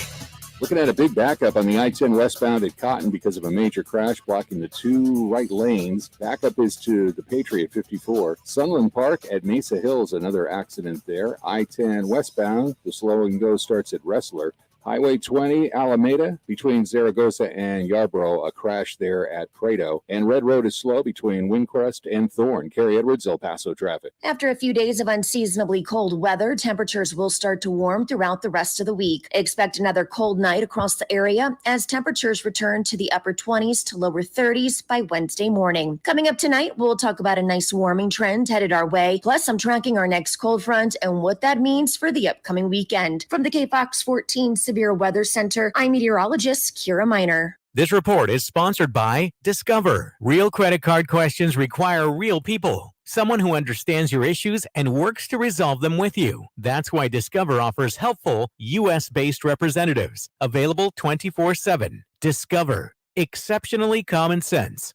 Looking at a big backup on the I-10 westbound at Cotton because of a major crash blocking the 2 right lanes. Backup is to the Patriot 54. Sunland Park at Mesa Hills, another accident there. I-10 westbound, the slow and go starts at Wrestler. Highway 20, Alameda, between Zaragoza and Yarborough, a crash there at Prado. And Red Road is slow between Windcrest and Thorn. Carrie Edwards, El Paso traffic. After a few days of unseasonably cold weather, temperatures will start to warm throughout the rest of the week. Expect another cold night across the area as temperatures return to the upper 20s to lower 30s by Wednesday morning. Coming up tonight, we'll talk about a nice warming trend headed our way. Plus, I'm tracking our next cold front and what that means for the upcoming weekend. From the KFOX 14 Severe Weather Center, I'm meteorologist Kira Miner. This report is sponsored by Discover. Real credit card questions require real people. Someone who understands your issues and works to resolve them with you. That's why Discover offers helpful, U.S.-based representatives. Available 24/7. Discover. Exceptionally common sense.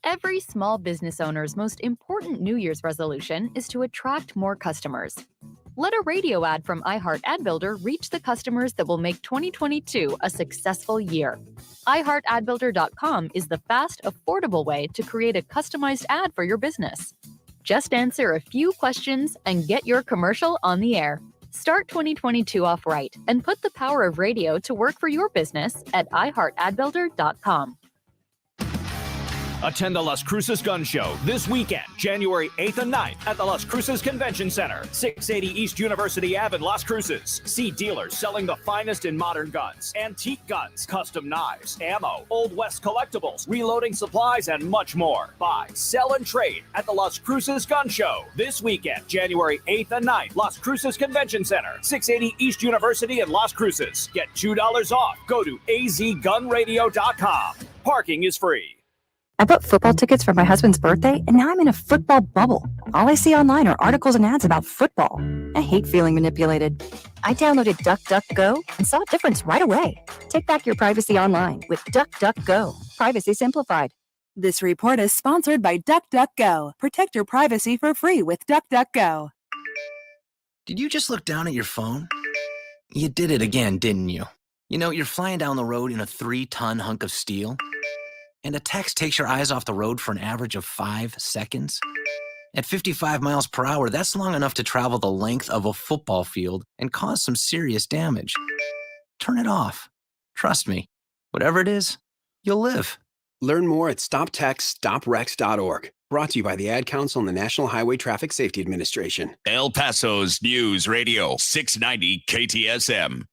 Every small business owner's most important New Year's resolution is to attract more customers. Let a radio ad from iHeart Ad Builder reach the customers that will make 2022 a successful year. iHeartAdBuilder.com is the fast, affordable way to create a customized ad for your business. Just answer a few questions and get your commercial on the air. Start 2022 off right and put the power of radio to work for your business at iHeartAdBuilder.com. Attend the Las Cruces Gun Show this weekend, January 8th and 9th at the Las Cruces Convention Center, 680 East University Ave in Las Cruces. See dealers selling the finest in modern guns, antique guns, custom knives, ammo, Old West collectibles, reloading supplies, and much more. Buy, sell, and trade at the Las Cruces Gun Show this weekend, January 8th and 9th, Las Cruces Convention Center, 680 East University in Las Cruces. Get $2 off. Go to azgunradio.com. Parking is free. I bought football tickets for my husband's birthday, and now I'm in a football bubble. All I see online are articles and ads about football. I hate feeling manipulated. I downloaded DuckDuckGo and saw a difference right away. Take back your privacy online with DuckDuckGo. Privacy simplified. This report is sponsored by DuckDuckGo. Protect your privacy for free with DuckDuckGo. Did you just look down at your phone? You did it again, didn't you? You know, you're flying down the road in a 3-ton hunk of steel, and a text takes your eyes off the road for an average of 5 seconds. At 55 miles per hour, that's long enough to travel the length of a football field and cause some serious damage. Turn it off. Trust me, whatever it is, you'll live. Learn more at stoptextstoprex.org. Brought to you by the Ad Council and the National Highway Traffic Safety Administration. El Paso's News Radio 690 KTSM.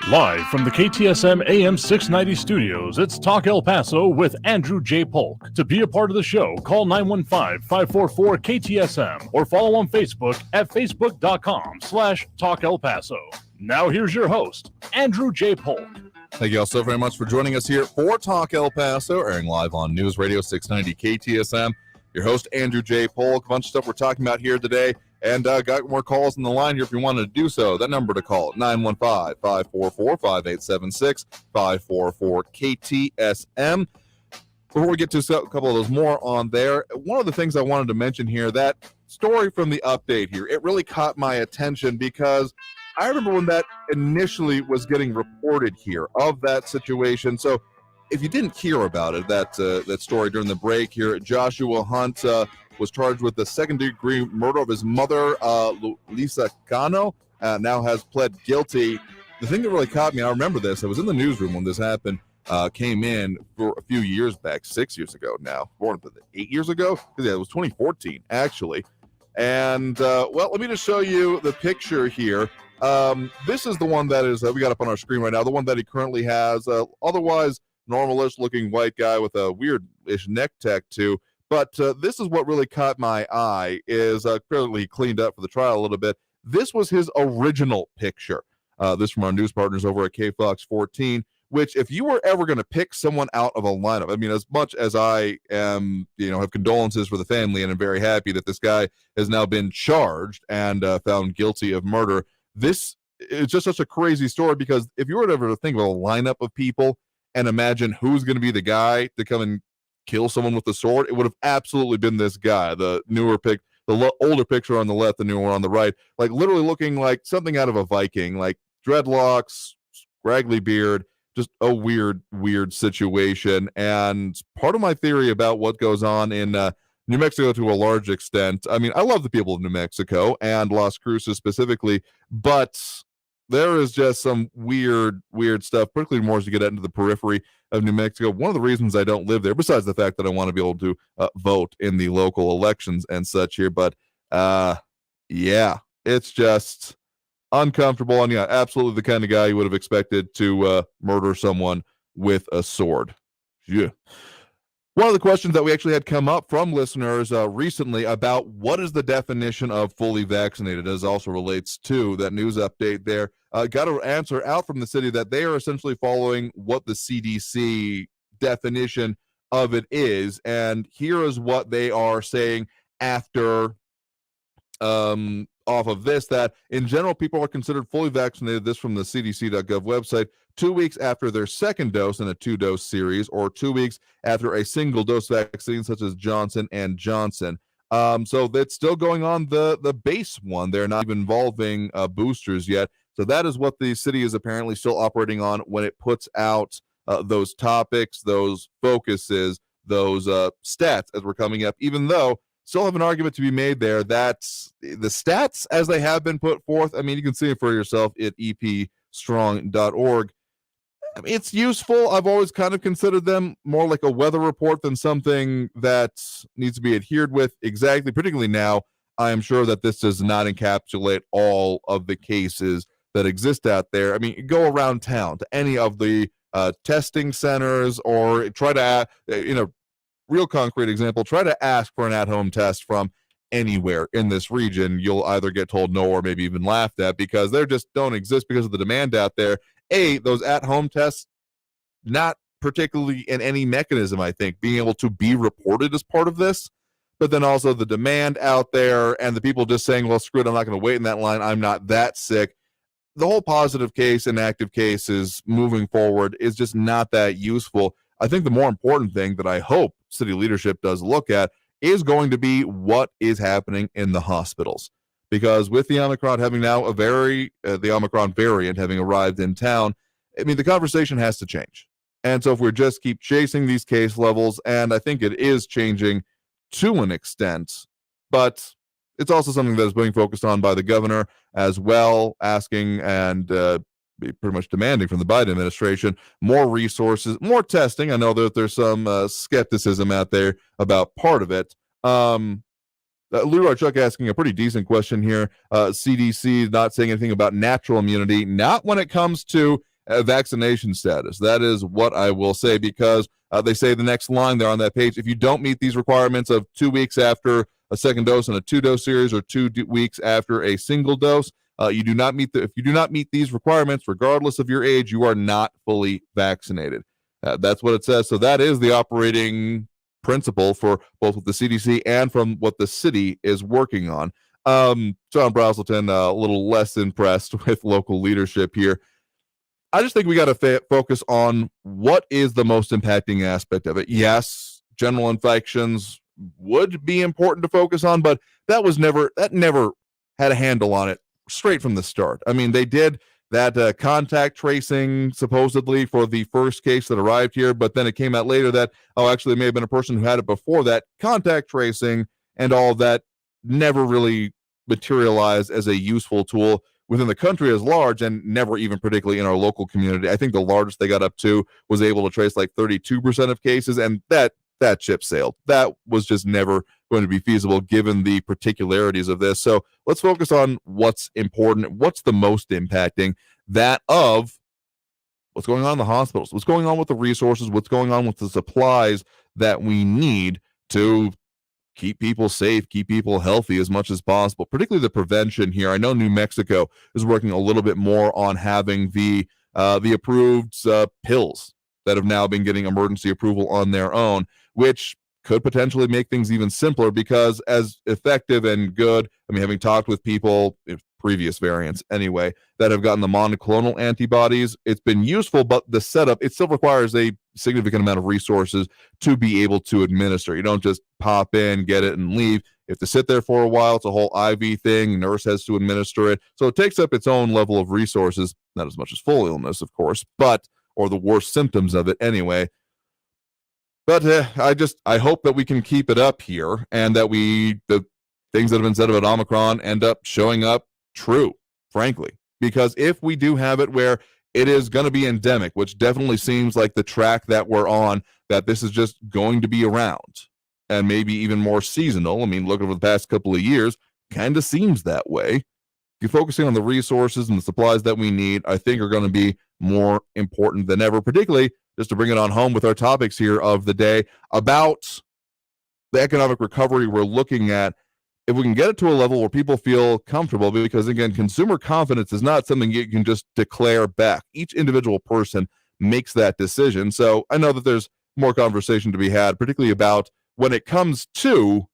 Live from the KTSM AM 690 studios, it's Talk El Paso with Andrew J. Polk. To be a part of the show, call 915-544-KTSM or follow on Facebook at facebook.com/Talk El Paso. Now here's your host, Andrew J. Polk. Thank you all so very much for joining us here for Talk El Paso, airing live on News Radio 690 KTSM. Your host, Andrew J. Polk. A bunch of stuff we're talking about here today, and got more calls on the line here if you wanted to do so. That number to call, 915-544-5876, 544-KTSM. Before we get to a couple of those more on there, one of the things I wanted to mention here, that story from the update here, it really caught my attention because I remember when that initially was getting reported here of that situation. So if you didn't hear about it, that story during the break here, Joshua Hunt was charged with the second-degree murder of his mother, Lisa Cano, now has pled guilty. The thing that really caught me, I remember this, I was in the newsroom when this happened, came in for a few years back, 6 years ago now, more than 8 years ago? Yeah, it was 2014, actually. And, well, let me just show you the picture here. This is the one that is, we got up on our screen right now, the one that he currently has, otherwise normal-ish looking white guy with a weird-ish neck tattoo. But this is what really caught my eye, is clearly he cleaned up for the trial a little bit. This was his original picture. This from our news partners over at KFOX 14, which if you were ever going to pick someone out of a lineup, I mean, as much as I am, have condolences for the family and I'm very happy that this guy has now been charged and found guilty of murder, this is just such a crazy story because if you were to ever think of a lineup of people and imagine who's going to be the guy to come and kill someone with a sword, it would have absolutely been this guy. The newer pic, the older picture on the left, the newer one on the right, like literally looking like something out of a Viking, like dreadlocks, scraggly beard, just a weird situation. And part of my theory about what goes on in New Mexico to a large extent, I mean, I love the people of New Mexico and Las Cruces specifically, but there is just some weird stuff, particularly more as you get into the periphery of New Mexico. One of the reasons I don't live there, besides the fact that I want to be able to vote in the local elections and such here, but yeah, it's just uncomfortable. And yeah, absolutely the kind of guy you would have expected to murder someone with a sword. Yeah. One of the questions that we actually had come up from listeners recently about what is the definition of fully vaccinated, as also relates to that news update there, got an answer out from the city that they are essentially following what the CDC definition of it is. And here is what they are saying after off of this, that in general, people are considered fully vaccinated, this from the cdc.gov website, 2 weeks after their second dose in a 2-dose series, or 2 weeks after a single dose vaccine such as Johnson & Johnson. So that's still going on the base one. They're not even involving boosters yet. So that is what the city is apparently still operating on when it puts out those topics, those focuses, those stats as we're coming up, even though still have an argument to be made there that the stats as they have been put forth, I mean, you can see it for yourself at epstrong.org. I mean, it's useful. I've always kind of considered them more like a weather report than something that needs to be adhered with exactly, particularly now. I am sure that this does not encapsulate all of the cases that exist out there. I mean, go around town to any of the testing centers or try to, real concrete example, try to ask for an at-home test from anywhere in this region. You'll either get told no or maybe even laughed at because they just don't exist because of the demand out there. Those at-home tests, not particularly in any mechanism, I think, being able to be reported as part of this, but then also the demand out there and the people just saying, well, screw it, I'm not going to wait in that line, I'm not that sick. The whole positive case and active cases moving forward is just not that useful. I think the more important thing that I hope city leadership does look at is going to be what is happening in the hospitals. Because with the Omicron having now the Omicron variant having arrived in town, I mean, the conversation has to change. And so if we just keep chasing these case levels, and I think it is changing to an extent, but it's also something that is being focused on by the governor as well, asking and pretty much demanding from the Biden administration more resources, more testing. I know that there's some skepticism out there about part of it, Leroy Chuck asking a pretty decent question here. CDC not saying anything about natural immunity, not when it comes to vaccination status. That is what I will say, because they say the next line there on that page, if you don't meet these requirements of 2 weeks after a second dose in a 2-dose series or 2 weeks after a single dose, if you do not meet these requirements, regardless of your age, you are not fully vaccinated. That's what it says. So that is the operating principle for both with the CDC and from what the city is working on. John Brazelton, a little less impressed with local leadership here. I just think we got to focus on what is the most impacting aspect of it. Yes, general infections would be important to focus on, but that never had a handle on it straight from the start. I mean, they did that contact tracing supposedly for the first case that arrived here, but then it came out later that, actually it may have been a person who had it before that. Contact tracing and all of that never really materialized as a useful tool within the country as large, and never even particularly in our local community. I think the largest they got up to was able to trace like 32% of cases, and that ship sailed. That was just never going to be feasible given the particularities of this. So let's focus on what's important, what's the most impacting, that of what's going on in the hospitals, what's going on with the resources, what's going on with the supplies that we need to keep people safe, keep people healthy as much as possible, particularly the prevention here. I know New Mexico is working a little bit more on having the approved pills that have now been getting emergency approval on their own, which could potentially make things even simpler, because as effective and good, I mean, having talked with people, previous variants anyway, that have gotten the monoclonal antibodies, it's been useful, but the setup, it still requires a significant amount of resources to be able to administer. You don't just pop in, get it, and leave. You have to sit there for a while. It's a whole IV thing. Nurse has to administer it. So it takes up its own level of resources, not as much as full illness, of course, or the worst symptoms of it anyway. But I hope that we can keep it up here, and that the things that have been said about Omicron end up showing up true, frankly. Because if we do have it where it is going to be endemic, which definitely seems like the track that we're on, that this is just going to be around, and maybe even more seasonal. I mean, look over the past couple of years, kind of seems that way. You're focusing on the resources and the supplies that we need, I think, are going to be more important than ever, particularly just to bring it on home with our topics here of the day about the economic recovery we're looking at. If we can get it to a level where people feel comfortable, because again, consumer confidence is not something you can just declare back. Each individual person makes that decision. So I know that there's more conversation to be had, particularly about when it comes to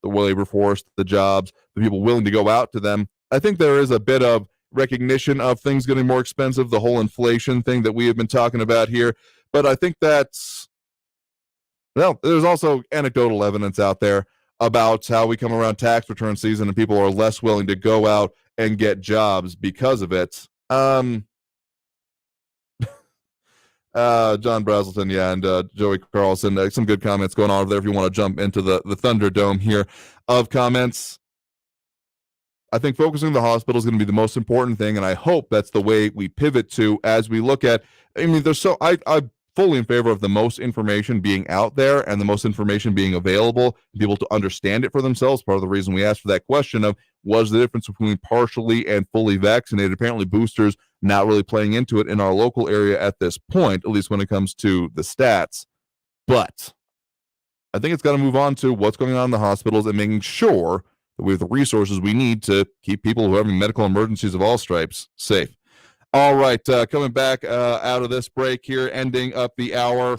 the labor force, the jobs, the people willing to go out to them. I think there is a bit of recognition of things getting more expensive, the whole inflation thing that we have been talking about here. But I think there's also anecdotal evidence out there about how we come around tax return season and people are less willing to go out and get jobs because of it. John Brazelton, and Joey Carlson, some good comments going on over there if you want to jump into the Thunderdome here of comments. I think focusing on the hospital is going to be the most important thing, and I hope that's the way we pivot to as we look at, I mean, I'm fully in favor of the most information being out there and the most information being available, and people to understand it for themselves. Part of the reason we asked for that question of was the difference between partially and fully vaccinated. Apparently boosters not really playing into it in our local area at this point, at least when it comes to the stats. But I think it's got to move on to what's going on in the hospitals and making sure that we have the resources we need to keep people who are having medical emergencies of all stripes safe. All right, coming back out of this break here, ending up the hour.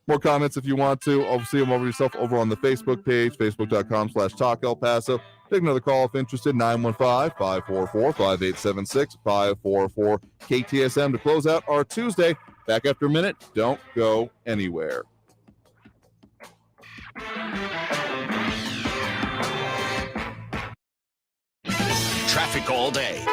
More comments if you want to. I'll see them over yourself over on the Facebook page, facebook.com/Talk El Paso. Take another call if interested, 915-544-5876, 544 KTSM to close out our Tuesday. Back after a minute. Don't go anywhere. Traffic all day.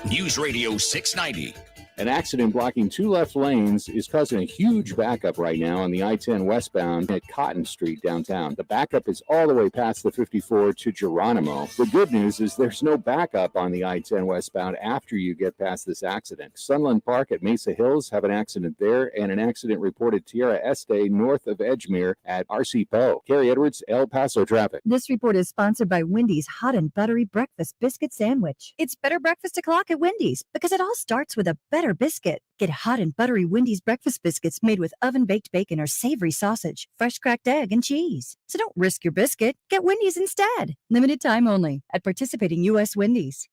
News Radio 690. An accident blocking 2 left lanes is causing a huge backup right now on the I-10 westbound at Cotton Street downtown. The backup is all the way past the 54 to Geronimo. The good news is there's no backup on the I-10 westbound after you get past this accident. Sunland Park at Mesa Hills have an accident there, and an accident reported Tierra Este north of Edgemere at RC Poe. Carrie Edwards, El Paso traffic. This report is sponsored by Wendy's Hot and Buttery Breakfast Biscuit Sandwich. It's better breakfast o'clock at Wendy's because it all starts with a better biscuit. Get hot and buttery Wendy's breakfast biscuits made with oven-baked bacon or savory sausage, fresh cracked egg, and cheese. So don't risk your biscuit. Get Wendy's instead. Limited time only at participating U.S. Wendy's.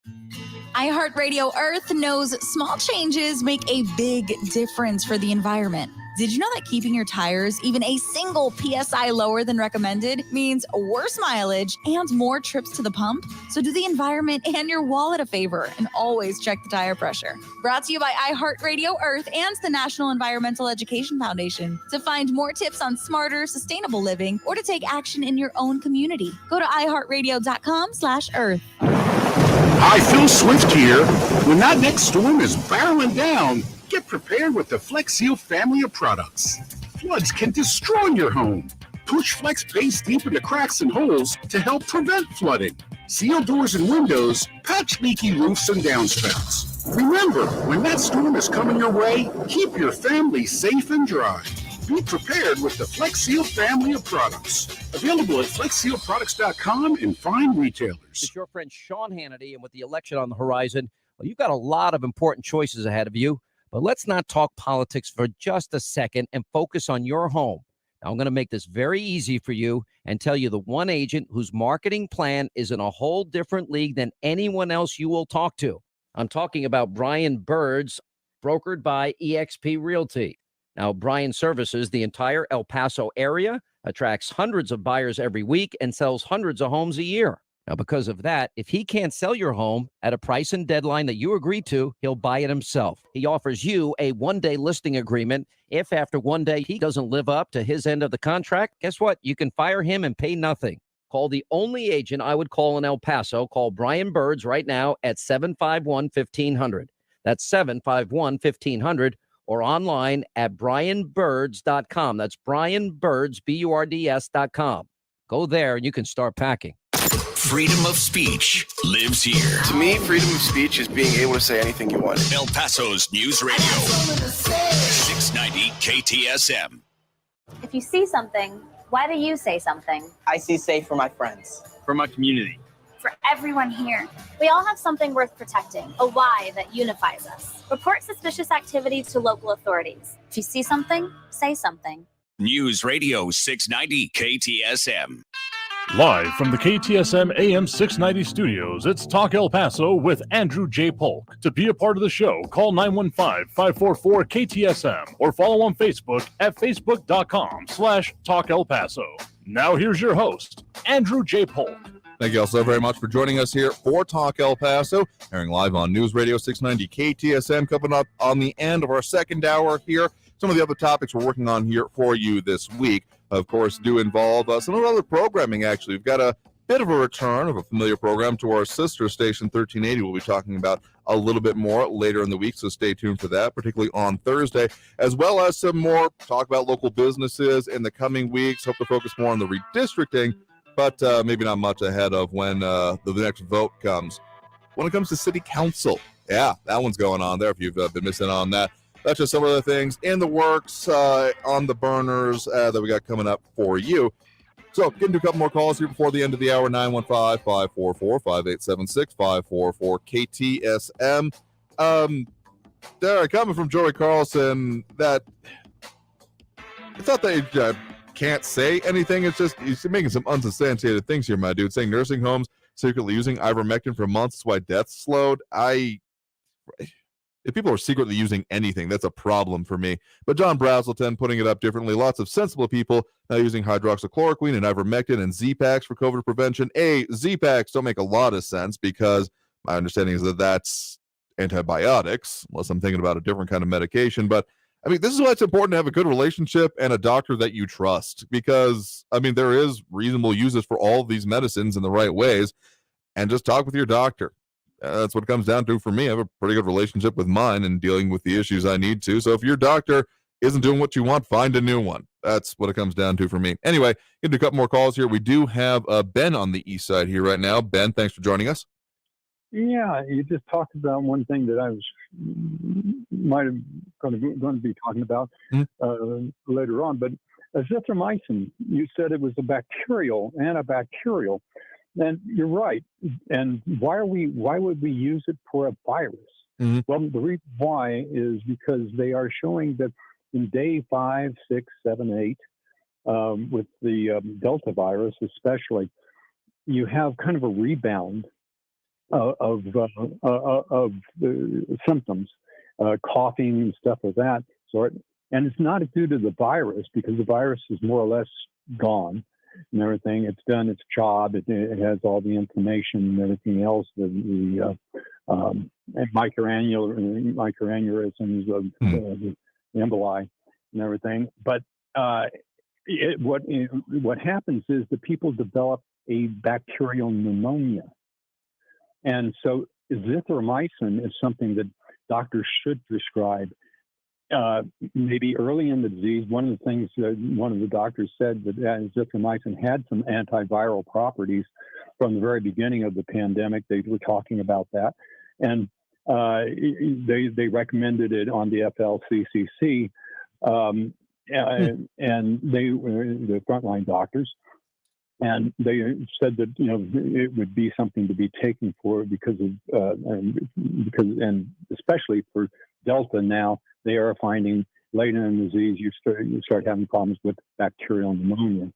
iHeartRadio Earth knows small changes make a big difference for the environment. Did you know that keeping your tires even a single PSI lower than recommended means worse mileage and more trips to the pump? So do the environment and your wallet a favor and always check the tire pressure. Brought to you by iHeartRadio Earth and the National Environmental Education Foundation. To find more tips on smarter, sustainable living or to take action in your own community, go to iHeartRadio.com/Earth. Hi, Phil Swift here. When that next storm is barreling down, get prepared with the Flex Seal family of products. Floods can destroy your home. Push Flex base deep into cracks and holes to help prevent flooding. Seal doors and windows, patch leaky roofs and downspouts. Remember, when that storm is coming your way, keep your family safe and dry. Be prepared with the Flex Seal family of products. Available at FlexSealProducts.com and fine retailers. It's your friend Sean Hannity, and with the election on the horizon, well, you've got a lot of important choices ahead of you. But let's not talk politics for just a second and focus on your home. Now, I'm going to make this very easy for you and tell you the one agent whose marketing plan is in a whole different league than anyone else you will talk to. I'm talking about Brian Birds, brokered by eXp Realty. Now, Brian services the entire El Paso area, attracts hundreds of buyers every week, and sells hundreds of homes a year. Now, because of that, if he can't sell your home at a price and deadline that you agree to, he'll buy it himself. He offers you a one-day listing agreement. If after one day he doesn't live up to his end of the contract, guess what? You can fire him and pay nothing. Call the only agent I would call in El Paso. Call Brian Birds right now at 751-1500. That's 751-1500, or online at brianbirds.com. That's brianbirds, BURDS.com. Go there and you can start packing. Freedom of speech lives here. To me, freedom of speech is being able to say anything you want. El Paso's News Radio, 690 KTSM. If you see something, why do you say something? I see safe for my friends. For my community. For everyone here. We all have something worth protecting, a why that unifies us. Report suspicious activity to local authorities. If you see something, say something. News Radio 690 KTSM. Live from the KTSM AM 690 studios, it's Talk El Paso with Andrew J. Polk. To be a part of the show, call 915-544-KTSM or follow on Facebook at facebook.com/Talk El Paso. Now here's your host, Andrew J. Polk. Thank you all so very much for joining us here for Talk El Paso, airing live on News Radio 690 KTSM. Coming up on the end of our second hour here, some of the other topics we're working on here for you this week, of course, do involve some of other programming, actually. We've got a bit of a return of a familiar program to our sister station, 1380. We'll be talking about a little bit more later in the week, so stay tuned for that, particularly on Thursday, as well as some more talk about local businesses in the coming weeks. Hope to focus more on the redistricting, but maybe not much ahead of when the next vote comes. When it comes to city council, yeah, that one's going on there if you've been missing on that. That's just some of the things in the works, on the burners that we got coming up for you. So get into a couple more calls here before the end of the hour, 915-544-5876, 544-KTSM. There, coming from Joey Carlson, that it's not that you can't say anything, it's just he's making some unsubstantiated things here, my dude, saying nursing homes secretly using ivermectin for months is why deaths slowed. If people are secretly using anything, that's a problem for me. But John Brazelton putting it up differently. Lots of sensible people now using hydroxychloroquine and ivermectin and Z-Packs for COVID prevention. Z-Packs don't make a lot of sense because my understanding is that that's antibiotics, unless I'm thinking about a different kind of medication. But, I mean, this is why it's important to have a good relationship and a doctor that you trust because, I mean, there is reasonable uses for all of these medicines in the right ways. And just talk with your doctor. That's what it comes down to for me. I have a pretty good relationship with mine and dealing with the issues I need to. So if your doctor isn't doing what you want, find a new one. That's what it comes down to for me. Anyway, get to a couple more calls here. We do have Ben on the east side here right now. Ben, thanks for joining us. Yeah, you just talked about one thing that I was might have going to be talking about later on, but azithromycin, you said it was antibacterial, and you're right. And why would we use it for a virus? Mm-hmm. Well, the reason why is because they are showing that in day 5, 6, 7, 8, with the Delta virus especially, you have kind of a rebound of symptoms, coughing and stuff of that sort. And it's not due to the virus, because the virus is more or less gone and everything. It's done its job. It has all the inflammation and everything else, the microaneurysms, the emboli and everything. But what happens is that people develop a bacterial pneumonia. And so azithromycin is something that doctors should prescribe maybe early in the disease. One of the things that one of the doctors said that azithromycin had some antiviral properties from the very beginning of the pandemic. They were talking about that. And they recommended it on the FLCCC, and they were the frontline doctors. And they said that it would be something to be taken for because especially for Delta now, they are finding later in the disease you start having problems with bacterial pneumonia.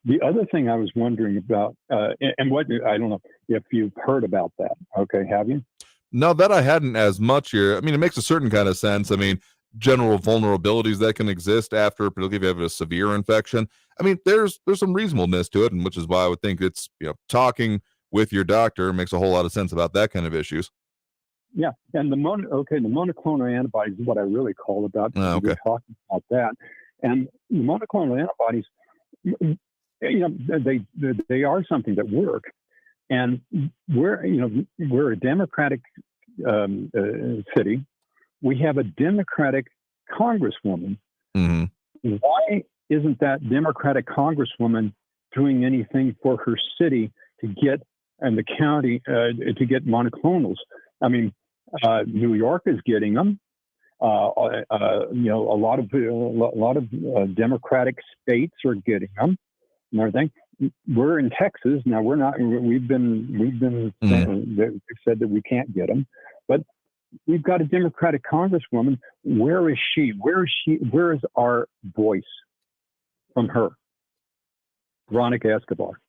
The other thing I was wondering about, and what I don't know if you've heard about that. Okay, have you? No, that I hadn't as much here. I mean, it makes a certain kind of sense. I mean, general vulnerabilities that can exist after, particularly if you have a severe infection. I mean, there's some reasonableness to it, and which is why I would think it's, talking with your doctor makes a whole lot of sense about that kind of issues. Yeah, and the monoclonal antibodies is what I really call about. Okay. We're talking about that, and the monoclonal antibodies, they are something that work, and we're a democratic city. We have a Democratic congresswoman. Mm-hmm. Why isn't that Democratic congresswoman doing anything for her city to get, and the county to get monoclonals? I mean, New York is getting them. A lot of Democratic states are getting them and everything. We're in Texas now. We're not. We've been said that we can't get them, but we've got a Democratic congresswoman. Where is she? Where is our voice from her? Veronica Escobar.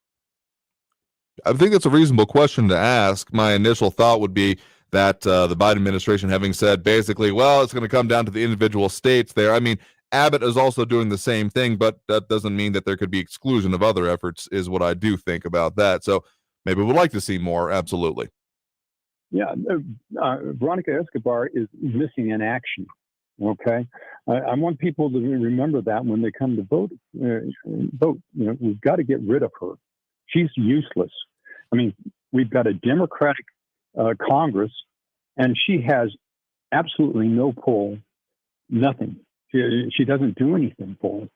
I think that's a reasonable question to ask. My initial thought would be that the Biden administration having said basically, well, it's going to come down to the individual states there. I mean, Abbott is also doing the same thing, but that doesn't mean that there could be exclusion of other efforts, is what I do think about that. So maybe we'd like to see more. Absolutely. Yeah, Veronica Escobar is missing in action. Okay, I want people to remember that when they come to vote. We've got to get rid of her. She's useless. I mean, we've got a Democratic Congress, and she has absolutely no pull, nothing. She doesn't do anything for us.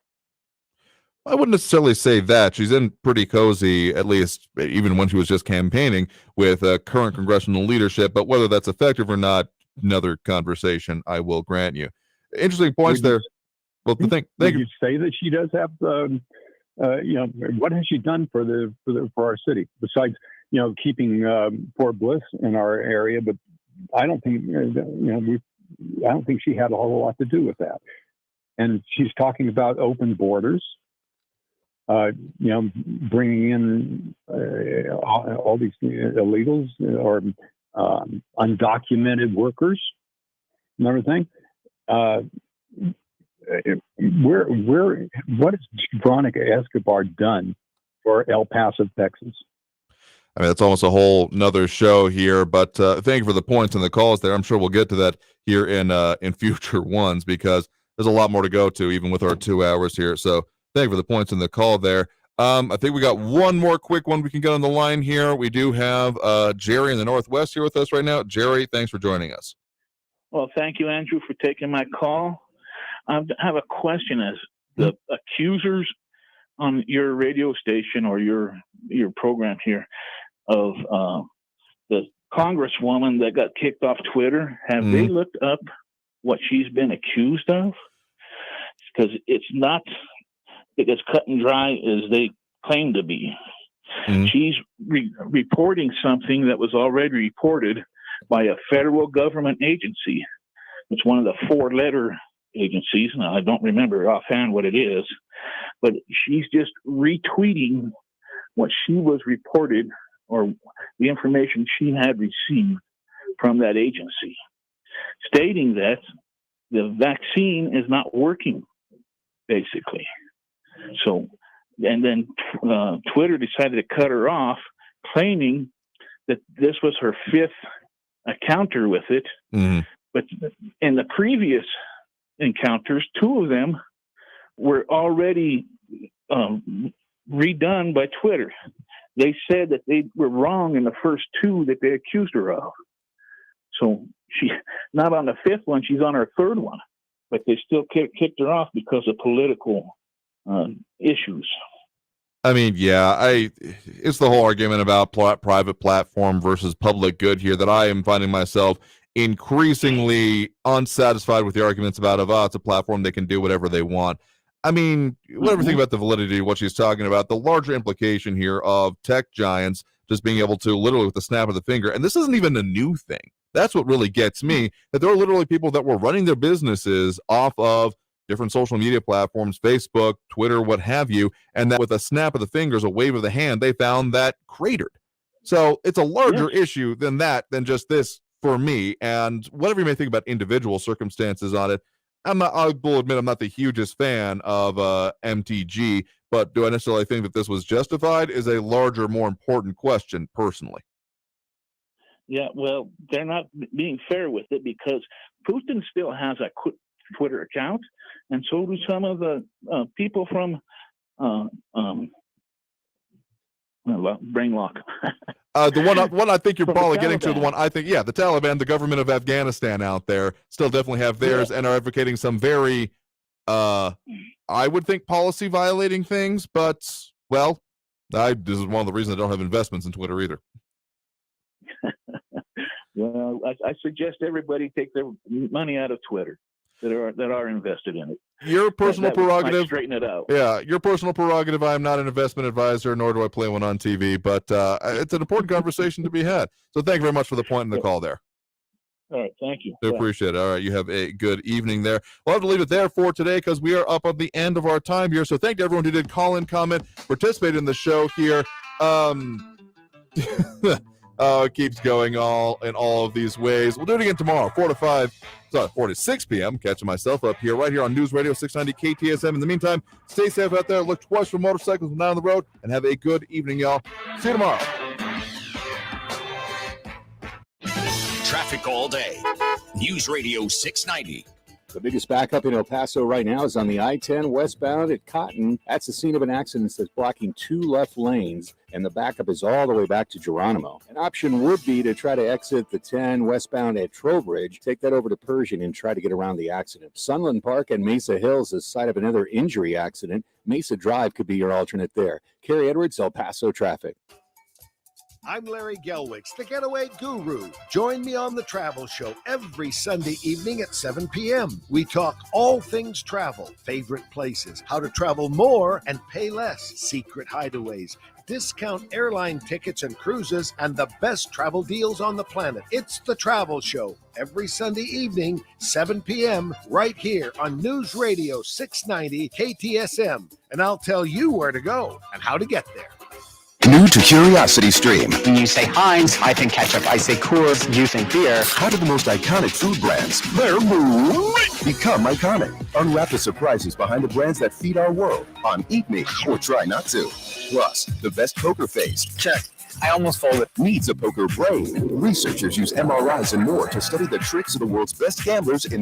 I wouldn't necessarily say that. She's in pretty cozy, at least even when she was just campaigning, with current congressional leadership. But whether that's effective or not, another conversation, I will grant you. Interesting points there. Well, thank you. Say that she does have, what has she done for our city besides, keeping Fort Bliss in our area? But I don't think, I don't think she had a whole lot to do with that. And she's talking about open borders. Bringing in all these illegals or undocumented workers and everything. What has Veronica Escobar done for El Paso, Texas? I mean, that's almost a whole nother show here, but thank you for the points and the calls there. I'm sure we'll get to that here in future ones, because there's a lot more to go to, even with our 2 hours here. So thank you for the points and the call there. I think we got one more quick one we can get on the line here. We do have Jerry in the Northwest here with us right now. Jerry, thanks for joining us. Well, thank you, Andrew, for taking my call. I have a question. As the accusers on your radio station or your program here of the congresswoman that got kicked off Twitter, have they looked up what she's been accused of? Because it's not as cut and dry as they claim to be. She's reporting something that was already reported by a federal government agency. It's one of the 4-letter agencies. Now, I don't remember offhand what it is, but she's just retweeting what she was reported or the information she had received from that agency, stating that the vaccine is not working, basically. So, and then Twitter decided to cut her off, claiming that this was her 5th encounter with it. But in the previous encounters, 2 of them were already redone by Twitter. They said that they were wrong in the first 2 that they accused her of. So she's not on the 5th one, she's on her 3rd one. But they still kicked her off because of political issues. I mean, it's the whole argument about private platform versus public good here that I am finding myself increasingly unsatisfied with the arguments about it's a platform, they can do whatever they want. I mean, whatever you think about the validity of what she's talking about, the larger implication here of tech giants just being able to literally with the snap of the finger, and this isn't even a new thing. That's what really gets me, that there are literally people that were running their businesses off of different social media platforms, Facebook, Twitter, what have you, and that with a snap of the fingers, a wave of the hand, they found that cratered. So it's a larger issue than just this for me. And whatever you may think about individual circumstances on it, I will admit I'm not the hugest fan of MTG, but do I necessarily think that this was justified is a larger, more important question, personally. Yeah, well, they're not being fair with it because Putin still has a Twitter account, and so do some of the people from brain lock. The one I think you're probably getting to, the one I think, the Taliban, the government of Afghanistan out there, still definitely have theirs and are advocating some very, I would think, policy violating things. But this is one of the reasons I don't have investments in Twitter either. Well, I suggest everybody take their money out of Twitter that are invested in it. Your personal prerogative. Might straighten it out. Yeah, your personal prerogative. I am not an investment advisor, nor do I play one on TV. But it's an important conversation to be had. So thank you very much for the point in the call there. All right, thank you. I appreciate it. All right, you have a good evening there. We'll have to leave it there for today because we are up at the end of our time here. So thank you everyone who did call in, comment, participate in the show here. It keeps going in all of these ways. We'll do it again tomorrow, 4 to 6 p.m. Catching myself up here, right here on News Radio 690 KTSM. In the meantime, stay safe out there. Look twice for motorcycles from down the road, and have a good evening, y'all. See you tomorrow. Traffic all day. News Radio 690. The biggest backup in El Paso right now is on the I-10 westbound at Cotton. That's the scene of an accident that's blocking 2 left lanes, and the backup is all the way back to Geronimo. An option would be to try to exit the 10 westbound at Trowbridge, take that over to Pershing, and try to get around the accident. Sunland Park and Mesa Hills is the site of another injury accident. Mesa Drive could be your alternate there. Kerry Edwards, El Paso traffic. I'm Larry Gelwicks, the Getaway Guru. Join me on the Travel Show every Sunday evening at 7 p.m. We talk all things travel, favorite places, how to travel more and pay less, secret hideaways, discount airline tickets and cruises, and the best travel deals on the planet. It's the Travel Show every Sunday evening, 7 p.m. right here on News Radio 690 KTSM. And I'll tell you where to go and how to get there. New to Curiosity Stream. When you say Heinz, I think ketchup. I say Coors, you think beer. How do the most iconic food brands, they're great, become iconic? Unwrap the surprises behind the brands that feed our world on Eat Me or Try Not To. Plus, the best poker face. Check. I almost folded. Needs a poker brain. Researchers use MRIs and more to study the tricks of the world's best gamblers in the